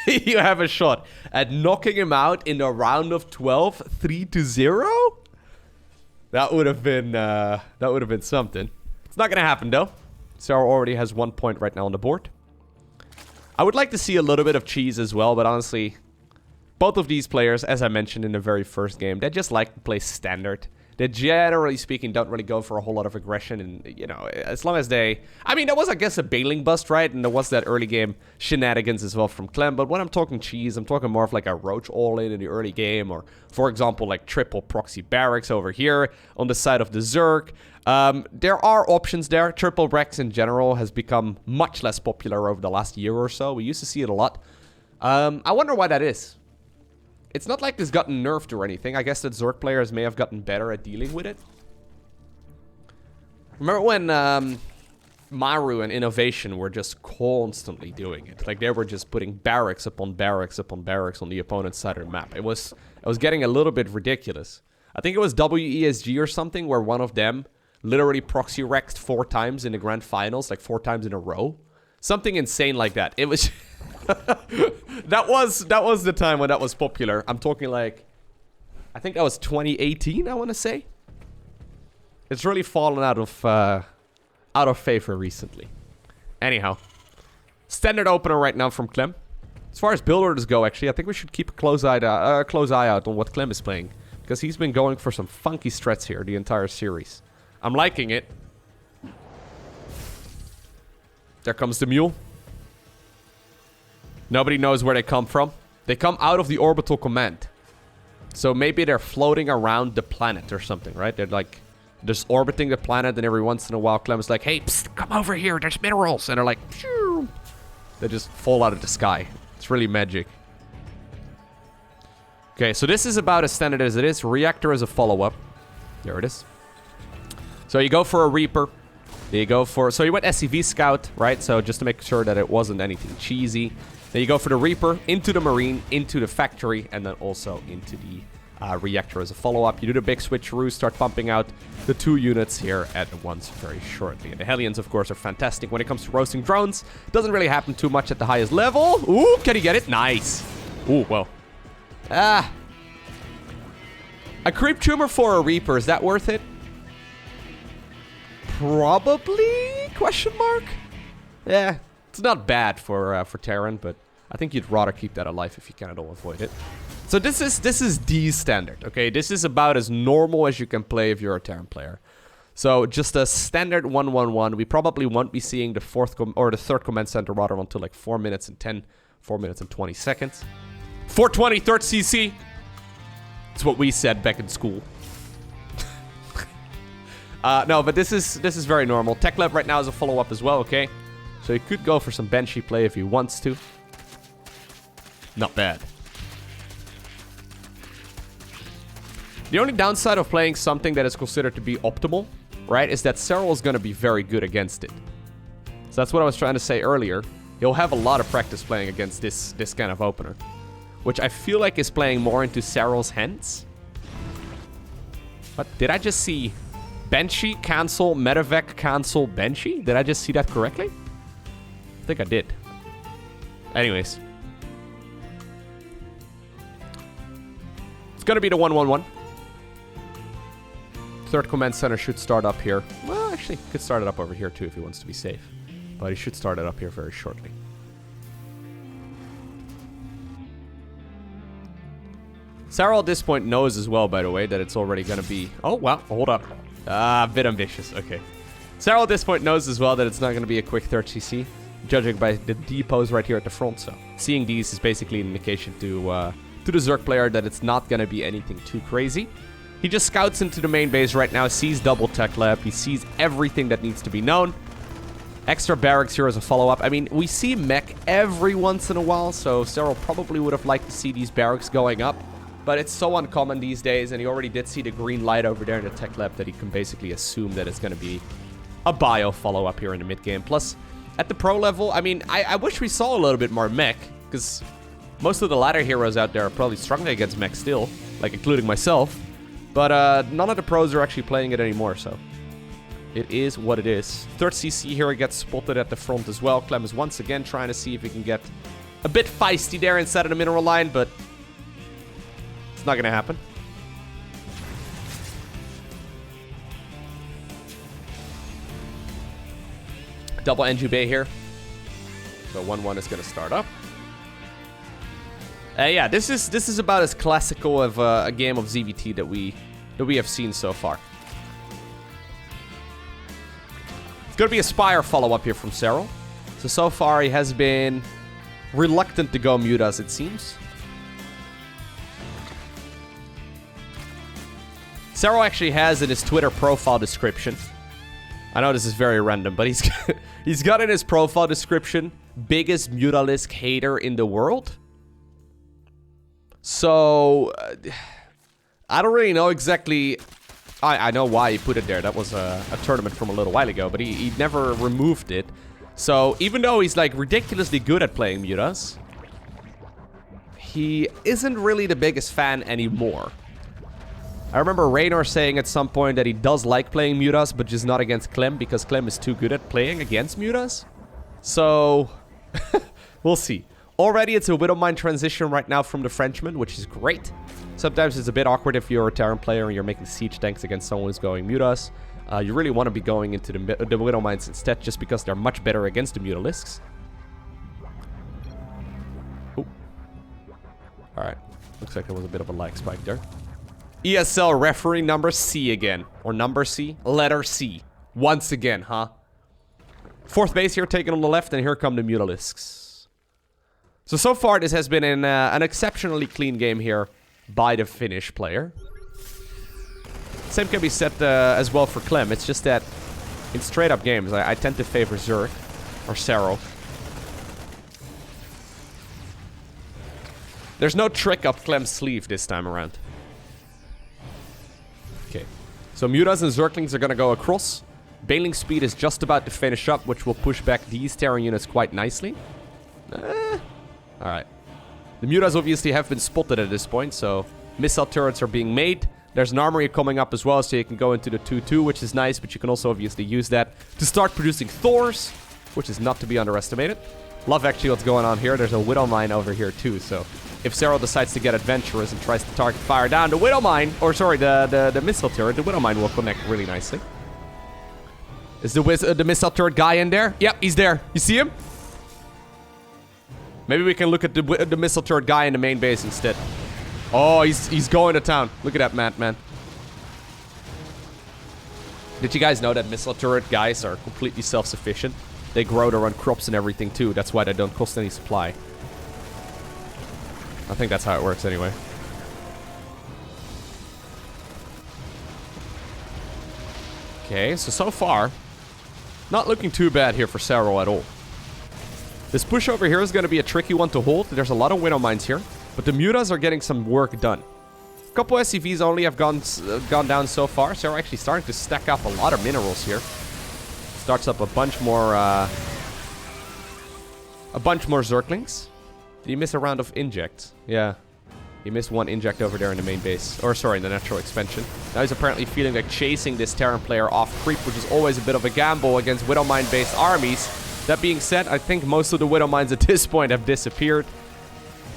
you have a shot at knocking him out in a round of 12, 3-0? That would have been something. It's not gonna happen though. Serral already has 1 point right now on the board. I would like to see a little bit of cheese as well, but honestly, both of these players, as I mentioned in the very first game, they just like to play standard. They, generally speaking, don't really go for a whole lot of aggression. And, you know, as long as they... I mean, there was, I guess, a bailing bust, right? And there was that early game shenanigans as well from Clem. But when I'm talking cheese, I'm talking more of like a roach all-in the early game. Or, for example, like triple proxy barracks over here on the side of the Zerg. There are options there. Triple Rex in general has become much less popular over the last year or so. We used to see it a lot. I wonder why that is. It's not like it's gotten nerfed or anything. I guess that Zerg players may have gotten better at dealing with it. Remember when Maru and Innovation were just constantly doing it? Like, they were just putting barracks upon barracks upon barracks on the opponent's side of the map. It was getting a little bit ridiculous. I think it was WESG or something where one of them literally proxy wrecked 4 times in the grand finals, like 4 times in a row. Something insane like that. It was... that was the time when that was popular. I'm talking like... I think that was 2018, I want to say. It's really fallen out of favor recently. Anyhow. Standard opener right now from Clem. As far as build orders go, actually, I think we should keep a close eye out on what Clem is playing. Because he's been going for some funky strats here the entire series. I'm liking it. There comes the mule. Nobody knows where they come from. They come out of the orbital command. So maybe they're floating around the planet or something, right? They're like just orbiting the planet, and every once in a while Clem is like, hey, psst, come over here, there's minerals. And they're like, phew. They just fall out of the sky. It's really magic. Okay, so this is about as standard as it is. Reactor is a follow-up. There it is. So you go for a Reaper. There you go for... So you went SCV Scout, right? So just to make sure that it wasn't anything cheesy. Then you go for the Reaper, into the Marine, into the Factory, and then also into the Reactor as a follow-up. You do the big switcheroo, start pumping out the 2 units here at once very shortly. And the Hellions, of course, are fantastic when it comes to roasting drones. Doesn't really happen too much at the highest level. Ooh, can he get it? Nice. Ooh, well. A Creep Tumor for a Reaper, is that worth it? Probably? Question mark? Yeah, it's not bad for Terran, but I think you'd rather keep that alive if you can at all avoid it. So this is the standard, okay? This is about as normal as you can play if you're a Terran player. So just a standard 1-1-1. We probably won't be seeing the third command center rather until like 4 minutes and 20 seconds. 420, third CC. It's what we said back in school. No, but this is very normal. Tech Lab right now is a follow-up as well, okay? So he could go for some Banshee play if he wants to. Not bad. The only downside of playing something that is considered to be optimal right, is that Serral is going to be very good against it. So that's what I was trying to say earlier. He'll have a lot of practice playing against this kind of opener, which I feel like is playing more into Serral's hands. What? Did I just see Banshee, cancel, Medevac, cancel, Banshee? Did I just see that correctly? I think I did. Anyways. It's going to be the 1-1-1. Third command center should start up here. Well, actually, could start it up over here too if he wants to be safe. But he should start it up here very shortly. Serral at this point knows as well, by the way, that it's already going to be... Oh, wow. Hold up. A bit ambitious. Okay. Serral at this point knows as well that it's not going to be a quick third CC, judging by the depots right here at the front. So seeing these is basically an indication to the Zerg player that it's not going to be anything too crazy. He just scouts into the main base right now, sees double tech lab, he sees everything that needs to be known. Extra barracks here as a follow-up. I mean, we see mech every once in a while, so Serral probably would have liked to see these barracks going up. But it's so uncommon these days, and he already did see the green light over there in the tech lab that he can basically assume that it's going to be a bio follow-up here in the mid-game. Plus, at the pro level, I mean, I wish we saw a little bit more mech, because most of the ladder heroes out there are probably struggling against mech still, like including myself. But none of the pros are actually playing it anymore, so it is what it is. Third CC here gets spotted at the front as well. Clem is once again trying to see if he can get a bit feisty there inside of the mineral line, but it's not going to happen. Double NG Bay here. So 1-1 is going to start up. Yeah, this is about as classical of a game of ZVT that we have seen so far. It's going to be a Spire follow-up here from Serral. So far he has been reluctant to go Mutas, it seems. Serral actually has in his Twitter profile description, I know this is very random, but he's got in his profile description, biggest Mutalisk hater in the world. So, I don't really know exactly... I know why he put it there. That was a tournament from a little while ago, but he never removed it. So, even though he's like ridiculously good at playing Mutas, he isn't really the biggest fan anymore. I remember Raynor saying at some point that he does like playing Mutas, but just not against Clem, because Clem is too good at playing against Mutas. So, we'll see. Already, it's a Widowmine transition right now from the Frenchman, which is great. Sometimes it's a bit awkward if you're a Terran player and you're making siege tanks against someone who's going Mutas. You really want to be going into the Widowmines instead, just because they're much better against the Mutalisks. Ooh. Alright. Looks like there was a bit of a lag spike there. ESL referee number C again. Or number C? Letter C. Once again, huh? Fourth base here taken on the left, and here come the Mutalisks. So far this has been an exceptionally clean game here by the Finnish player. Same can be said as well for Clem. It's just that in straight-up games, I tend to favor Zerg or Serral. There's no trick up Clem's sleeve this time around. Okay, so Mutas and Zerglings are going to go across. Bailing speed is just about to finish up, which will push back these Terran units quite nicely. Alright. The Mutas obviously have been spotted at this point, so missile turrets are being made. There's an armory coming up as well, so you can go into the 2-2, which is nice, but you can also obviously use that to start producing Thors, which is not to be underestimated. Love actually what's going on here. There's a Widowmine over here too, so if Serral decides to get adventurous and tries to target fire down the Widowmine, or sorry, the missile turret, the Widowmine will connect really nicely. Is the missile turret guy in there? Yep, he's there. You see him? Maybe we can look at the missile turret guy in the main base instead. Oh, he's going to town. Look at that man. Did you guys know that missile turret guys are completely self-sufficient? They grow to run crops and everything too. That's why they don't cost any supply. I think that's how it works anyway. Okay, so far, not looking too bad here for Serral at all. This push over here is going to be a tricky one to hold. There's a lot of Widowmines here, but the Mutas are getting some work done. A couple SCVs only have gone down so far. So we're actually starting to stack up a lot of minerals here. Starts up a bunch more Zerglings. Did he miss a round of inject? Yeah. He missed one inject over there in the main base. Or, sorry, in the natural expansion. Now he's apparently feeling like chasing this Terran player off creep, which is always a bit of a gamble against Widowmine-based armies. That being said, I think most of the Widowmines at this point have disappeared.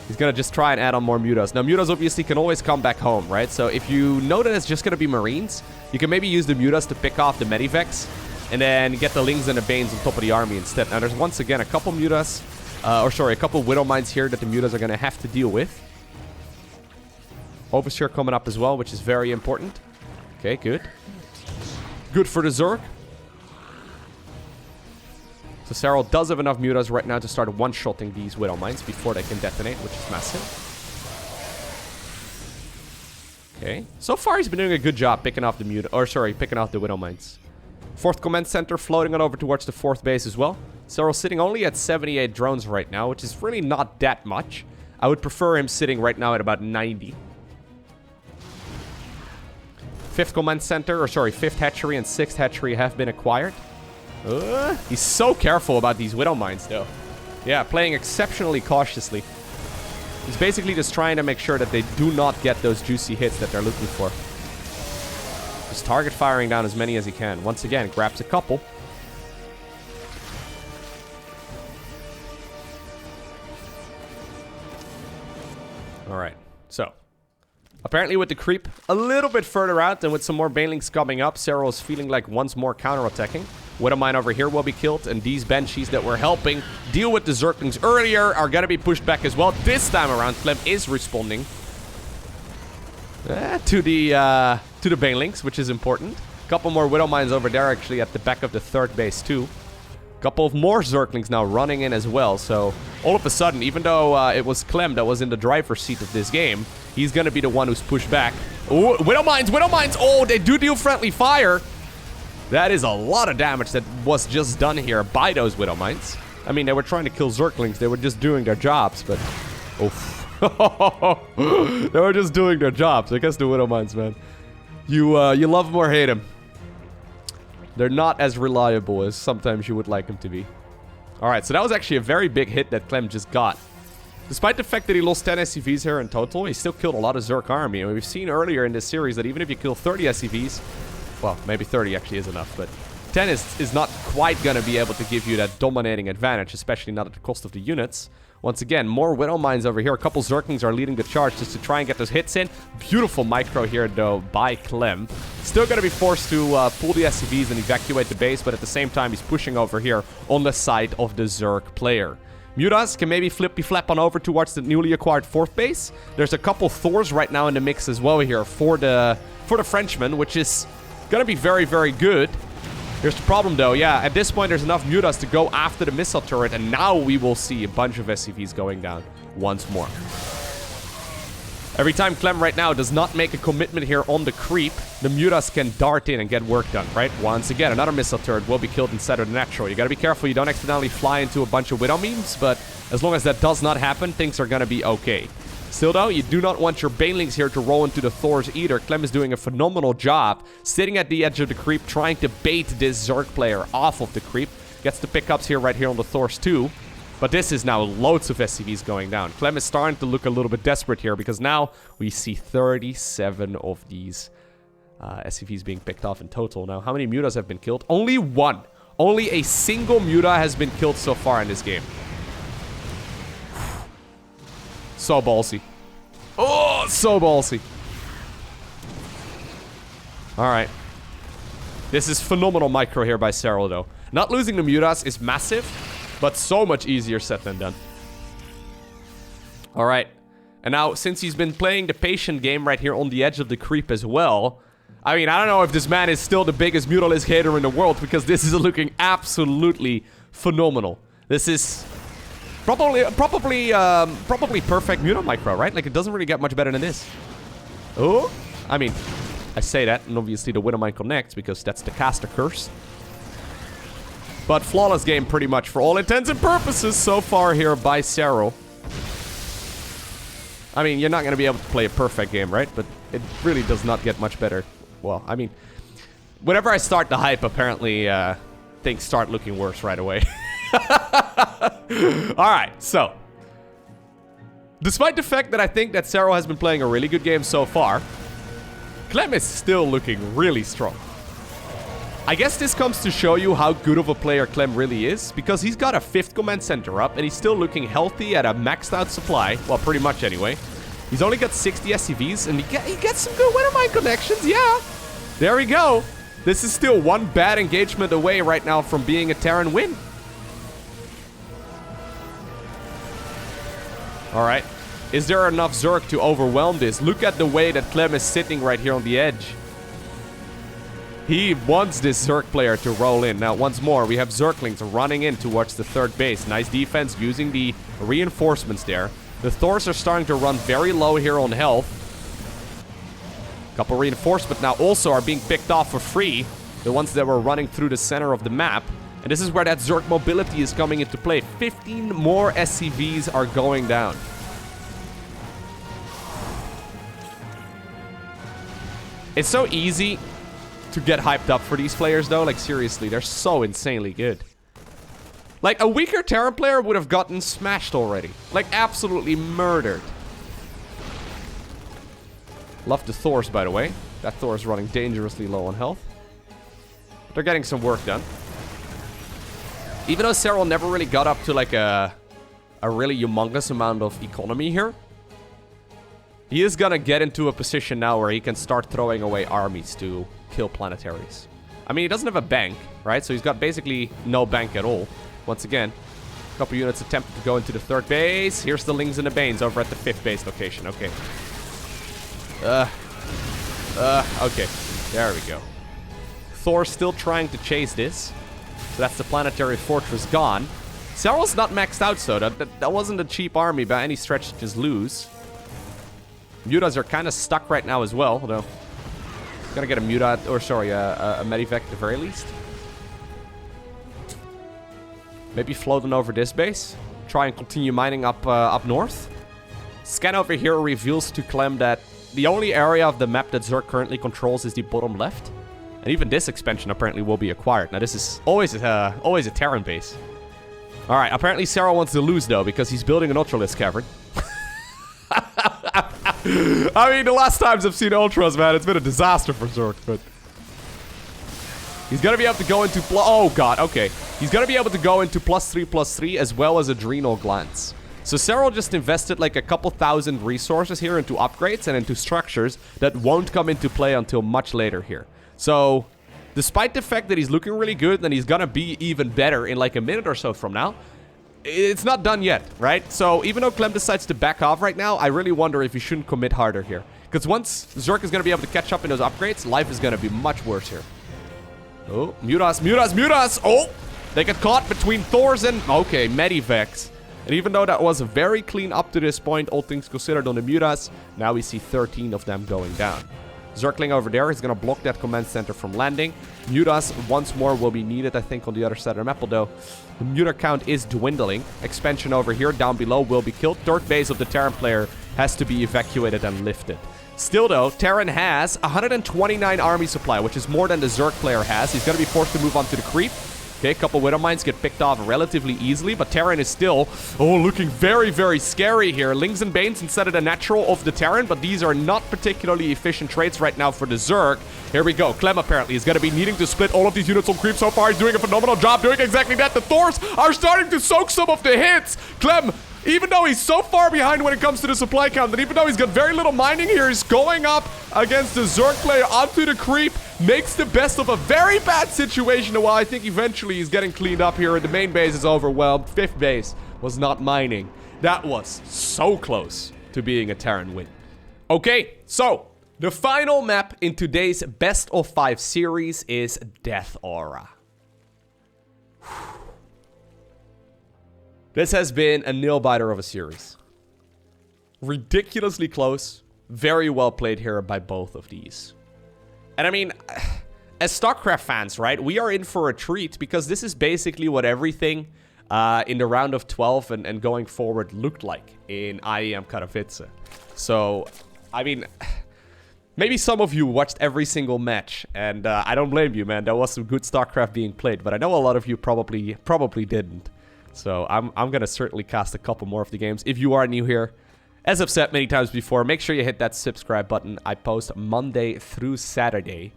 He's going to just try and add on more Mutas. Now, Mutas obviously can always come back home, right? So if you know that it's just going to be Marines, you can maybe use the Mutas to pick off the Medivacs and then get the Lings and the Banes on top of the army instead. Now, there's once again a couple Mutas, a couple Widowmines here that the Mutas are going to have to deal with. Overseer coming up as well, which is very important. Okay, good. Good for the Zerg. So Serral does have enough Mutas right now to start one-shotting these Widowmines before they can detonate, which is massive. Okay. So far, he's been doing a good job picking off the picking off the Widowmines. 4th command center floating on over towards the 4th base as well. Serral sitting only at 78 drones right now, which is really not that much. I would prefer him sitting right now at about 90. 5th command center, 5th hatchery and 6th hatchery have been acquired. He's so careful about these Widowmines, though. Yeah, playing exceptionally cautiously. He's basically just trying to make sure that they do not get those juicy hits that they're looking for. Just target firing down as many as he can. Once again, grabs a couple. Alright, so. Apparently with the creep a little bit further out and with some more Banelings coming up, Serral is feeling like once more counterattacking. Widowmine over here will be killed, and these Banshees that were helping deal with the Zerglings earlier are going to be pushed back as well. This time around, Clem is responding to the Banelings, which is important. A couple more Widowmines over there actually at the back of the 3rd base too. Couple of more Zerglings now running in as well. So all of a sudden, even though it was Clem that was in the driver's seat of this game, he's going to be the one who's pushed back. Oh, Widowmines! Oh, they do deal friendly fire. That is a lot of damage that was just done here by those Widowmines. I mean, they were trying to kill Zerglings. They were just doing their jobs, but... Oof. They were just doing their jobs. I guess the Widowmines, man. You love them or hate them. They're not as reliable as sometimes you would like them to be. Alright, so that was actually a very big hit that Clem just got. Despite the fact that he lost 10 SCVs here in total, he still killed a lot of Zerg army. And we've seen earlier in this series that even if you kill 30 SCVs... Well, maybe 30 actually is enough, but 10 is not quite going to be able to give you that dominating advantage, especially not at the cost of the units. Once again, more Widowmines over here. A couple Zerglings are leading the charge just to try and get those hits in. Beautiful micro here, though, by Clem. Still going to be forced to pull the SCVs and evacuate the base, but at the same time, he's pushing over here on the side of the Zerg player. Mutas can maybe flip on over towards the newly acquired 4th base. There's a couple Thors right now in the mix as well here for the Frenchman, which is going to be very, very good. Here's the problem, though. Yeah, at this point, there's enough Mutas to go after the missile turret, and now we will see a bunch of SCVs going down once more. Every time Clem right now does not make a commitment here on the creep, the Mutas can dart in and get work done, right? Once again, another missile turret will be killed inside of the natural. You gotta be careful you don't accidentally fly into a bunch of Widow memes, but as long as that does not happen, things are gonna be okay. Still, though, you do not want your Banelings here to roll into the Thors either. Clem is doing a phenomenal job sitting at the edge of the creep, trying to bait this Zerg player off of the creep. Gets the pickups here right here on the Thors too. But this is now loads of SCVs going down. Clem is starting to look a little bit desperate here because now we see 37 of these SCVs being picked off in total. Now, how many Mutas have been killed? Only one. Only a single Muta has been killed so far in this game. So ballsy. Oh, so ballsy. Alright. This is phenomenal micro here by Serral, though. Not losing the Mutas is massive, but so much easier said than done. Alright. And now, since he's been playing the patient game right here on the edge of the creep as well, I mean, I don't know if this man is still the biggest Mutalisk hater in the world, because this is looking absolutely phenomenal. This is... Probably perfect Muta micro, right? Like, it doesn't really get much better than this. Oh, I mean, I say that, and obviously the Widowmine connects, because that's the caster curse. But flawless game, pretty much, for all intents and purposes, so far here by Serral. I mean, you're not going to be able to play a perfect game, right? But It really does not get much better. Well, I mean, whenever I start the hype, apparently things start looking worse right away. Alright, so. Despite the fact that I think that Serral has been playing a really good game so far, Clem is still looking really strong. I guess this comes to show you how good of a player Clem really is, because he's got a 5th command center up, and he's still looking healthy at a maxed out supply. Well, pretty much anyway. He's only got 60 SCVs, and he gets some good winter mine connections, yeah. There we go. This is still one bad engagement away right now from being a Terran win. Alright. Is there enough Zerg to overwhelm this? Look at the way that Clem is sitting right here on the edge. He wants this Zerg player to roll in. Now, once more, we have Zerglings running in towards the 3rd base. Nice defense using the reinforcements there. The Thors are starting to run very low here on health. Couple reinforcements now also are being picked off for free. The ones that were running through the center of the map. And this is where that Zerg mobility is coming into play. 15 more SCVs are going down. It's so easy to get hyped up for these players, though. Like, seriously, they're so insanely good. Like, a weaker Terran player would have gotten smashed already. Like, absolutely murdered. Love the Thors, by the way. That Thor is running dangerously low on health. They're getting some work done. Even though Serral never really got up to, like, a really humongous amount of economy here, he is gonna get into a position now where he can start throwing away armies to kill planetaries. I mean, he doesn't have a bank, right? So he's got basically no bank at all. Once again, a couple units attempted to go into the 3rd base. Here's the Lings and the Banes over at the 5th base location. Okay. Okay. There we go. Thor's still trying to chase this. So that's the planetary fortress gone. Serral's not maxed out, so that wasn't a cheap army by any stretch to just lose. Mutas are kind of stuck right now as well, although gonna get a Mutat, or sorry, a Medivac at the very least. Maybe floating over this base. Try and continue mining up north. Scan over here reveals to Clem that the only area of the map that Zerg currently controls is the bottom left. And even this expansion apparently will be acquired. Now this is always a Terran base. Alright, apparently Serral wants to lose though, because he's building an Ultralisk cavern. I mean, the last times I've seen Ultras, man, it's been a disaster for Zerg, but he's gonna be able to go into oh god, okay. He's gonna be able to go into +3/+3 as well as Adrenal Glands. So Serral just invested like a couple thousand resources here into upgrades and into structures that won't come into play until much later here. So, despite the fact that he's looking really good and he's gonna be even better in like a minute or so from now, it's not done yet, right? So, even though Clem decides to back off right now, I really wonder if he shouldn't commit harder here. Because once Zerg is going to be able to catch up in those upgrades, life is going to be much worse here. Oh, Mutas! Oh! They get caught between Thors and... Okay, Medivacs. And even though that was very clean up to this point, all things considered on the Mutas, now we see 13 of them going down. Zergling over there is going to block that command center from landing. Mutas once more will be needed, I think, on the other side of the map, although the Muta count is dwindling. Expansion over here, down below, will be killed. 3rd base of the Terran player has to be evacuated and lifted. Still, though, Terran has 129 army supply, which is more than the Zerg player has. He's going to be forced to move on to the creep. Okay, a couple Widow Mines get picked off relatively easily, but Terran is still, looking very, very scary here. Lings and Banes instead of the natural of the Terran, but these are not particularly efficient traits right now for the Zerg. Here we go. Clem apparently is going to be needing to split all of these units on creep. So far, he's doing a phenomenal job doing exactly that. The Thors are starting to soak some of the hits. Clem, even though he's so far behind when it comes to the supply count, and even though he's got very little mining here, he's going up against the Zerg player onto the creep. Makes the best of a very bad situation. While I think eventually he's getting cleaned up here and the main base is overwhelmed. 5th base was not mining. That was so close to being a Terran win. Okay, so the final map in today's Best of 5 series is Death Aura. This has been a nail-biter of a series. Ridiculously close. Very well played here by both of these. And I mean, as StarCraft fans, right, we are in for a treat because this is basically what everything in the round of 12 and going forward looked like in IEM Katowice. So, I mean, Maybe some of you watched every single match, and I don't blame you, man. There was some good StarCraft being played, but I know a lot of you probably didn't. So I'm gonna certainly cast a couple more of the games. If you are new here, as I've said many times before, make sure you hit that subscribe button. I post Monday through Saturday.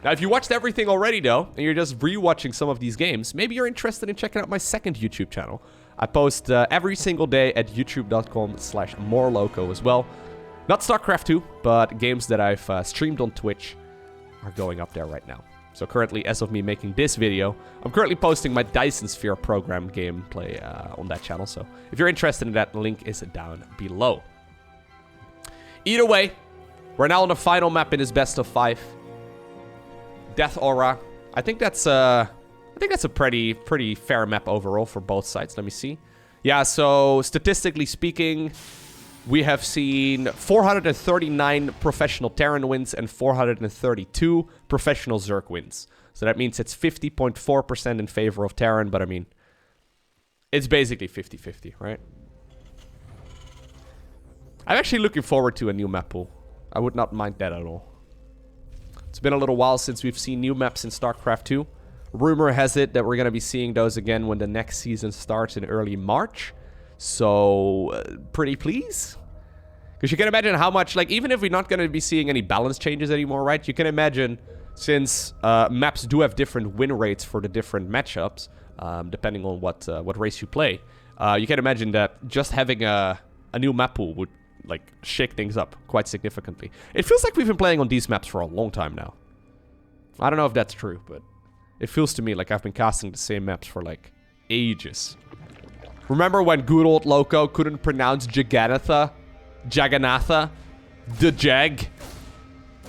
Now, if you watched everything already, though, and you're just rewatching some of these games, maybe you're interested in checking out my second YouTube channel. I post every single day at youtube.com/morelowko as well. Not StarCraft 2, but games that I've streamed on Twitch are going up there right now. So currently, as of me making this video, I'm currently posting my Dyson Sphere program gameplay on that channel. So if you're interested in that, the link is down below. Either way, we're now on the final map in this best of 5. Death Aura. I think that's a pretty fair map overall for both sides. Let me see. Yeah, so statistically speaking, we have seen 439 professional Terran wins and 432 professional Zerg wins. So that means it's 50.4% in favor of Terran, but I mean, it's basically 50-50, right? I'm actually looking forward to a new map pool. I would not mind that at all. It's been a little while since we've seen new maps in StarCraft 2. Rumor has it that we're going to be seeing those again when the next season starts in early March. So, pretty please? Because you can imagine how much, like, even if we're not going to be seeing any balance changes anymore, right? You can imagine, since maps do have different win rates for the different matchups, depending on what race you play, you can imagine that just having a new map pool would, like, shake things up quite significantly. It feels like we've been playing on these maps for a long time now. I don't know if that's true, but it feels to me like I've been casting the same maps for, like, ages. Remember when good old Lowko couldn't pronounce Jagannatha? The Jag?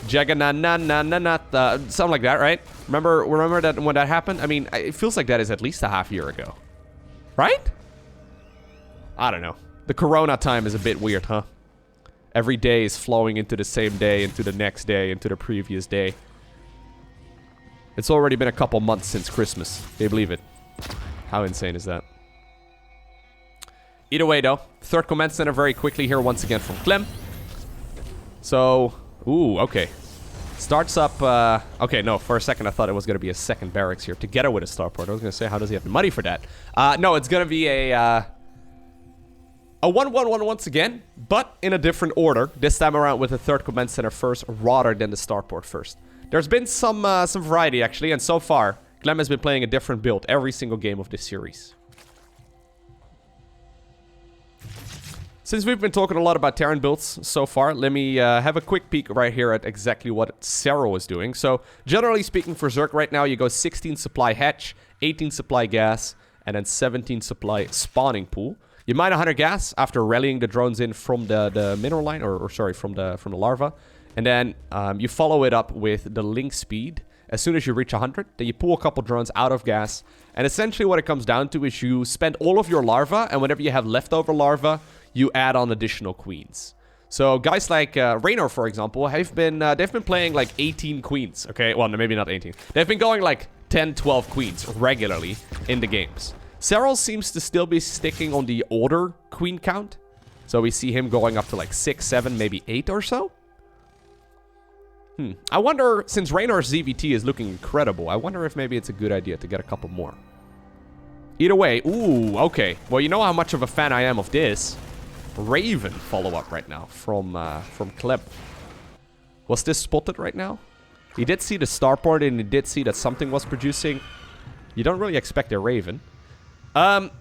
Jagananananatha, something like that, right? Remember that when that happened? I mean, it feels like that is at least a half year ago. Right? I don't know. The Corona time is a bit weird, huh? Every day is flowing into the same day, into the next day, into the previous day. It's already been a couple months since Christmas. Can you believe it? How insane is that? Either way, though, third command center very quickly here once again from Clem. So, ooh, okay. Starts up, okay, no, for a second I thought it was going to be a second barracks here together with a starport. I was going to say, how does he have the money for that? No, it's going to be a 1-1-1 once again, but in a different order. This time around with the third command center first, rather than the starport first. There's been some variety, actually, and so far, Clem has been playing a different build every single game of this series. Since we've been talking a lot about Terran builds so far, let me have a quick peek right here at exactly what Serral is doing. So, generally speaking for Zerg right now, you go 16 supply hatch, 18 supply gas, and then 17 supply spawning pool. You mine 100 gas after rallying the drones in from the mineral line, or sorry, from the larva. And then you follow it up with the link speed. As soon as you reach 100, then you pull a couple drones out of gas. And essentially what it comes down to is you spend all of your larva, and whenever you have leftover larva, you add on additional queens. So guys like Raynor, for example, they've been playing like 18 queens. Okay, well, no, maybe not 18. They've been going like 10, 12 queens regularly in the games. Serral seems to still be sticking on the older queen count. So we see him going up to like 6, 7, maybe 8 or so. I wonder, since Raynor's ZVT is looking incredible, I wonder if maybe it's a good idea to get a couple more. Either way, ooh, okay. Well, you know how much of a fan I am of this. Raven follow-up right now from Clem. Was this spotted right now? He did see the starport and he did see that something was producing. You don't really expect a Raven.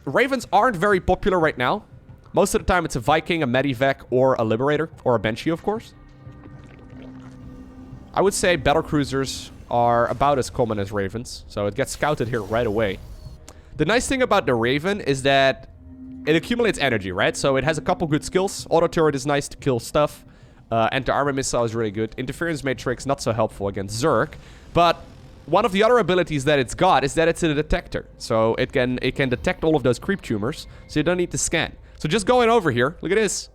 Ravens aren't very popular right now. Most of the time it's a Viking, a Medivac, or a Liberator, or a Banshee, of course. I would say battlecruisers are about as common as Ravens, so it gets scouted here right away. The nice thing about the Raven is that it accumulates energy, right? So it has a couple good skills. Auto turret is nice to kill stuff. Anti-armor missile is really good. Interference matrix, not so helpful against Zerg. But one of the other abilities that it's got is that it's a detector. So it can detect all of those creep tumors, so you don't need to scan. So just going over here, look at this.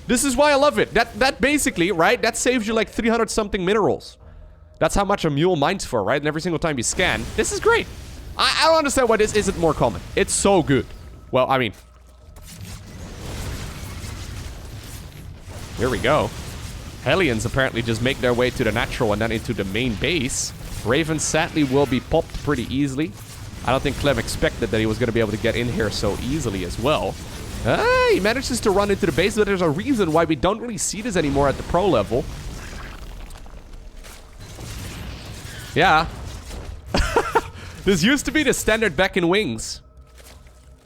This is why I love it. That basically, right, that saves you like 300 something minerals. That's how much a mule mines for, right? And every single time you scan, this is great. I don't understand why this isn't more common. It's so good. Well, I mean, here we go. Hellions apparently just make their way to the natural and then into the main base. Raven sadly will be popped pretty easily. I don't think Clem expected that he was going to be able to get in here so easily as well. He manages to run into the base, but there's a reason why we don't really see this anymore at the pro level. Yeah. This used to be the standard back in Wings.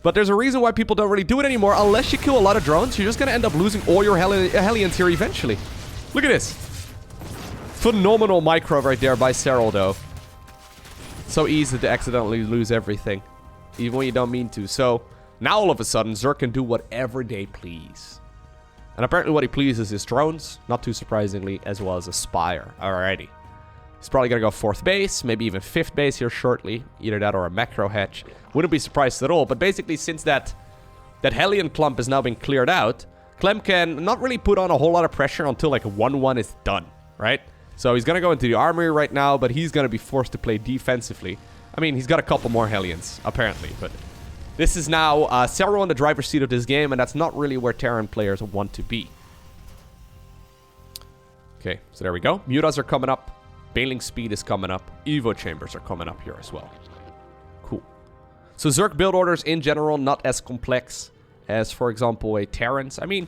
But there's a reason why people don't really do it anymore. Unless you kill a lot of drones, you're just going to end up losing all your Hellions here eventually. Look at this. Phenomenal micro right there by Serral, though. So easy to accidentally lose everything. Even when you don't mean to. So, now all of a sudden, Zerg can do whatever they please. And apparently what he pleases is drones. Not too surprisingly, as well as a Spire. Alrighty. He's probably going to go 4th base, maybe even 5th base here shortly. Either that or a macro hatch. Wouldn't be surprised at all. But basically, since that Hellion clump has now been cleared out, Clem can not really put on a whole lot of pressure until like 1-1 is done, right? So he's going to go into the armory right now, but he's going to be forced to play defensively. I mean, he's got a couple more Hellions, apparently. But this is now Serral in the driver's seat of this game, and that's not really where Terran players want to be. Okay, so there we go. Mutas are coming up. Bailing speed is coming up. Evo chambers are coming up here as well. Cool. So Zerg build orders in general, not as complex as, for example, a Terran's. I mean,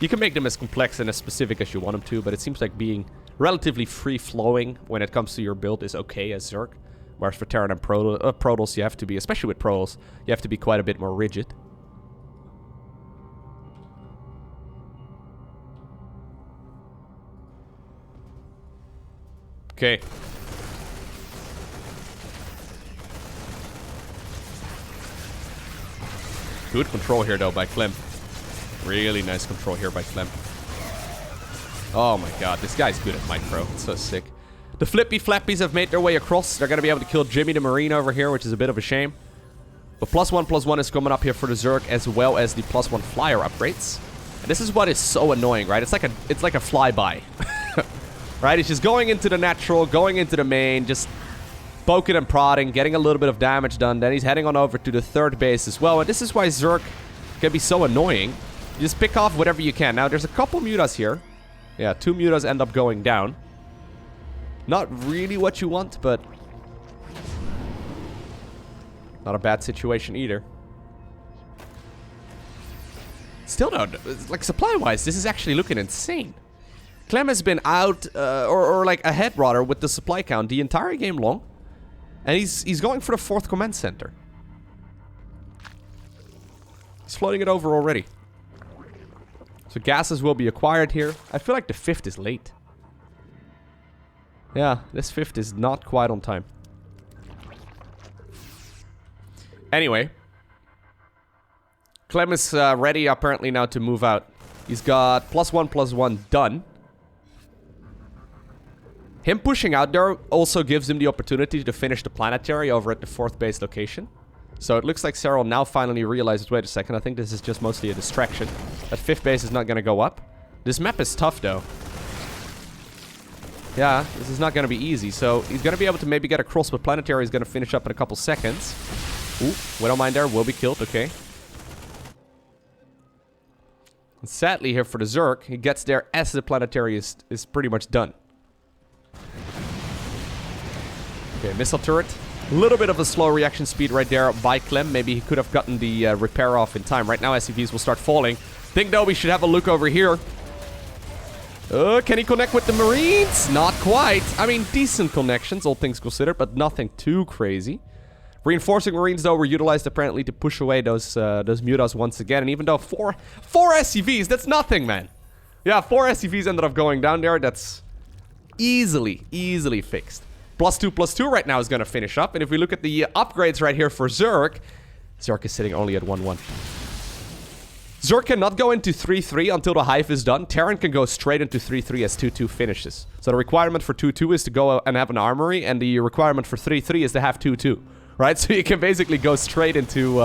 you can make them as complex and as specific as you want them to, but it seems like being relatively free-flowing when it comes to your build is okay as Zerg. Whereas for Terran and Protoss, you have to be, especially with Protoss, you have to be quite a bit more rigid. Okay. Good control here, though, by Clem. Really nice control here by Clem. Oh my god, this guy's good at micro. It's so sick. The Flippy Flappies have made their way across. They're going to be able to kill Jimmy the Marine over here, which is a bit of a shame. But +1/+1 is coming up here for the Zerg, as well as the +1 flyer upgrades. And this is what is so annoying, right? It's like a flyby. Right? It's just going into the natural, going into the main, just poking and prodding, getting a little bit of damage done. Then he's heading on over to the 3rd base as well. And this is why Zerg can be so annoying. You just pick off whatever you can. Now, there's a couple Mutas here. Yeah, 2 Mutas end up going down. Not really what you want, but not a bad situation either. Still, though, like supply-wise, this is actually looking insane. Clem has been out, or like ahead rather, with the supply count the entire game long. And he's going for the 4th command center. He's floating it over already. So gases will be acquired here. I feel like the 5th is late. Yeah, this 5th is not quite on time. Anyway. Clem is ready apparently now to move out. He's got +1/+1 done. Him pushing out there also gives him the opportunity to finish the planetary over at the 4th base location. So it looks like Serral now finally realizes, wait a second, I think this is just mostly a distraction. That 5th base is not going to go up. This map is tough, though. Yeah, this is not going to be easy. So he's going to be able to maybe get across, but planetary is going to finish up in a couple seconds. Ooh, Widowmine there will be killed, okay. And sadly here for the Zerg, he gets there as the planetary is pretty much done. Okay, missile turret. A little bit of a slow reaction speed right there by Clem. Maybe he could have gotten the repair off in time. Right now, SCVs will start falling. Think, though, we should have a look over here. Can he connect with the Marines? Not quite. I mean, decent connections, all things considered, but nothing too crazy. Reinforcing Marines, though, were utilized apparently to push away those Mutas once again. And even though four SCVs, that's nothing, man. Yeah, 4 SCVs ended up going down there. That's easily fixed. +2/+2 right now is going to finish up. And if we look at the upgrades right here for Zerg, Zerg is sitting only at 1-1. Zerg cannot go into 3-3 until the Hive is done. Terran can go straight into 3-3 as 2-2 finishes. So the requirement for 2-2 is to go and have an armory, and the requirement for 3-3 is to have 2-2. Right? So you can basically go straight into...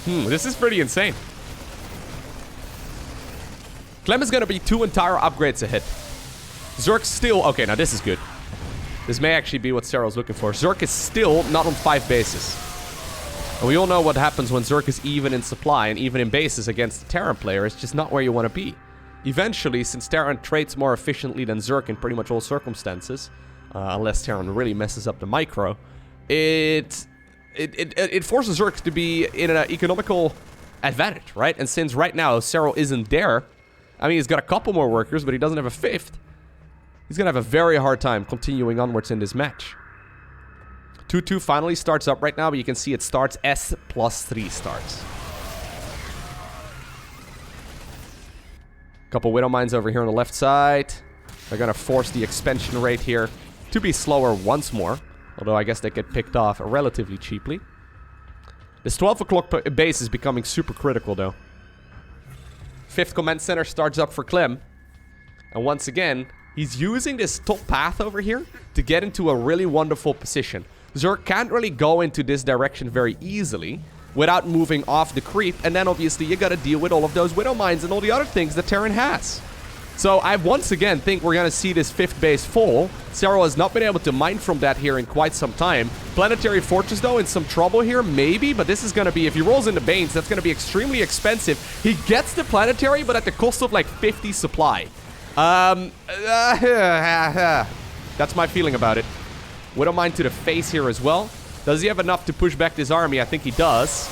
this is pretty insane. Clem is going to be 2 entire upgrades ahead. Zerg still... Okay, now this is good. This may actually be what Serral's looking for. Zerg is still not on 5 bases. And we all know what happens when Zerg is even in supply and even in bases against the Terran player. It's just not where you want to be. eventually, since Terran trades more efficiently than Zerg in pretty much all circumstances, unless Terran really messes up the micro, it forces Zerg to be in an economical advantage, right? And since right now Serral isn't there, I mean, he's got a couple more workers, but he doesn't have a fifth. He's gonna have a very hard time continuing onwards in this match. 2-2 finally starts up right now, but you can see it starts S+3 starts. Couple Widow Mines over here on the left side. They're gonna force the expansion rate here to be slower once more. Although I guess they get picked off relatively cheaply. This 12 o'clock base is becoming super critical though. 5th command center starts up for Clem. And once again, he's using this top path over here to get into a really wonderful position. Zerg can't really go into this direction very easily without moving off the creep, and then obviously you gotta deal with all of those Widow Mines and all the other things that Terran has. So I once again think we're gonna see this 5th base fall. Serral has not been able to mine from that here in quite some time. Planetary Fortress though in some trouble here, maybe, but this is gonna be, if he rolls into Banes, that's gonna be extremely expensive. He gets the Planetary, but at the cost of like 50 supply. That's my feeling about it. Widow Mine to the face here as well. Does he have enough to push back this army? I think he does.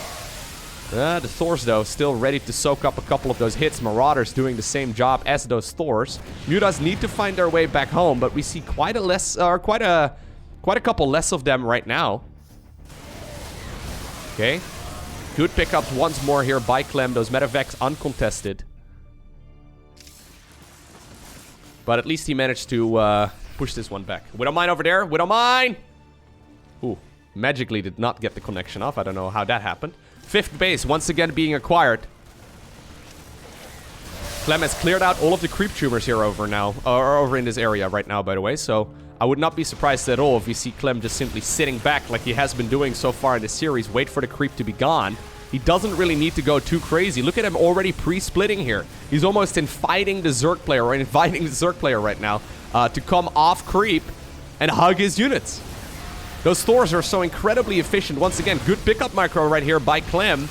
The Thors, though, still ready to soak up a couple of those hits. Marauders doing the same job as those Thors. Mutas need to find their way back home, but we see quite a couple less of them right now. Okay. Good pickups once more here by Clem. Those medevacs uncontested. But at least he managed to push this one back. Widow Mine over there. Widow Mine! Ooh. Magically did not get the connection off. I don't know how that happened. 5th base once again being acquired. Clem has cleared out all of the creep tumors here over now. Or over in this area right now, by the way. So I would not be surprised at all if we see Clem just simply sitting back like he has been doing so far in this series. Wait for the creep to be gone. He doesn't really need to go too crazy. Look at him already pre-splitting here. He's almost inviting the Zerg player, or inviting the Zerg player right now, to come off creep and hug his units. Those Thors are so incredibly efficient. Once again, good pickup micro right here by Clem.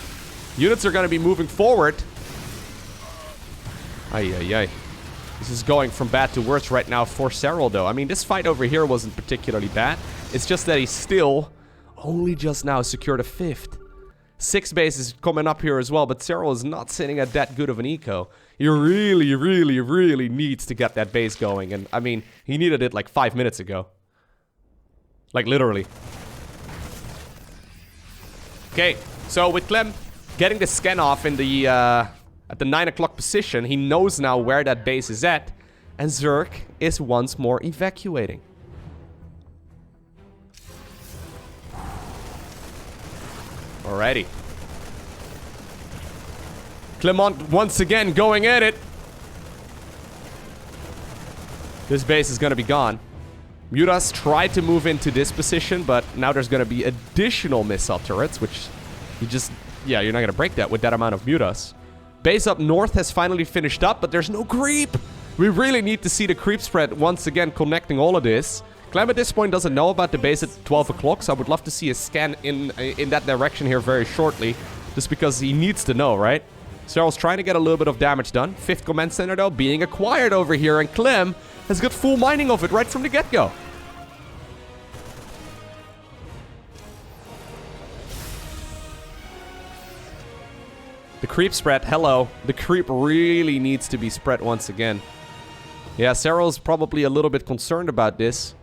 Units are going to be moving forward. Ay. This is going from bad to worse right now for Serral, though. I mean, this fight over here wasn't particularly bad. It's just that he still only just now secured a 5th. 6th base is coming up here as well, but Serral is not sitting at that good of an eco. He really needs to get that base going. And, I mean, he needed it like 5 minutes ago. Like, literally. Okay, so with Clem getting the scan off in the, at the 9 o'clock position, he knows now where that base is at. And Zerg is once more evacuating. Alrighty. Clement once again going at it. This base is gonna be gone. Mutas tried to move into this position, but now there's going to be additional missile turrets, which you just... Yeah, you're not going to break that with that amount of Mutas. Base up north has finally finished up, but there's no creep. We really need to see the creep spread once again connecting all of this. Clem at this point doesn't know about the base at 12 o'clock, so I would love to see a scan in that direction here very shortly, just because he needs to know, right? Serral's trying to get a little bit of damage done. 5th command center, though, being acquired over here, and Clem has got full mining of it right from the get-go. The creep spread, hello. The creep really needs to be spread once again. Yeah, Serral's probably a little bit concerned about this.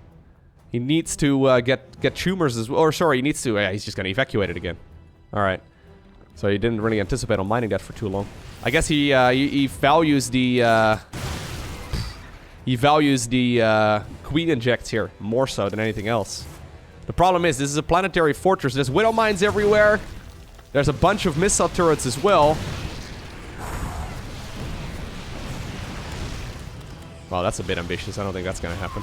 He needs to get tumors as well. Or sorry, he needs to... Yeah, he's just going to evacuate it again. Alright. So he didn't really anticipate on mining that for too long. I guess he values the... He values the Queen Injects here more so than anything else. The problem is, this is a planetary fortress. There's Widow Mines everywhere. There's a bunch of missile turrets as well. Well, that's a bit ambitious. I don't think that's going to happen.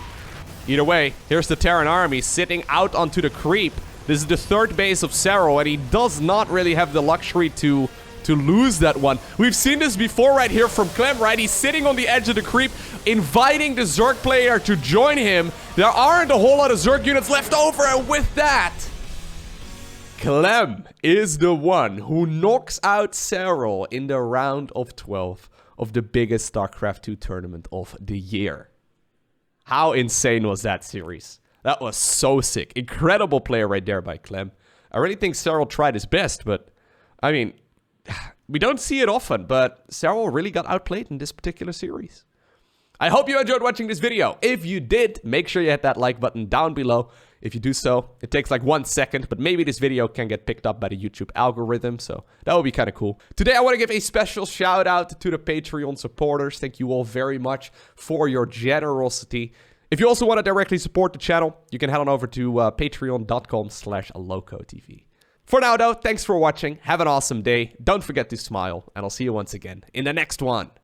Either way, here's the Terran army sitting out onto the creep. This is the 3rd base of Serral, and he does not really have the luxury to lose that one. We've seen this before right here from Clem, right? He's sitting on the edge of the creep, inviting the Zerg player to join him. There aren't a whole lot of Zerg units left over, and with that... Clem is the one who knocks out Serral in the round of 12. of the biggest StarCraft 2 tournament of the year. How insane was that series? That was so sick. Incredible player right there by Clem. I really think Serral tried his best, but I mean, we don't see it often, but Serral really got outplayed in this particular series. I hope you enjoyed watching this video. If you did, make sure you hit that like button down below. If you do so, it takes like 1 second, but maybe this video can get picked up by the YouTube algorithm, so that would be kind of cool. Today, I want to give a special shout out to the Patreon supporters. Thank you all very much for your generosity. If you also want to directly support the channel, you can head on over to patreon.com/LowkoTV. For now, though, thanks for watching. Have an awesome day. Don't forget to smile, and I'll see you once again in the next one.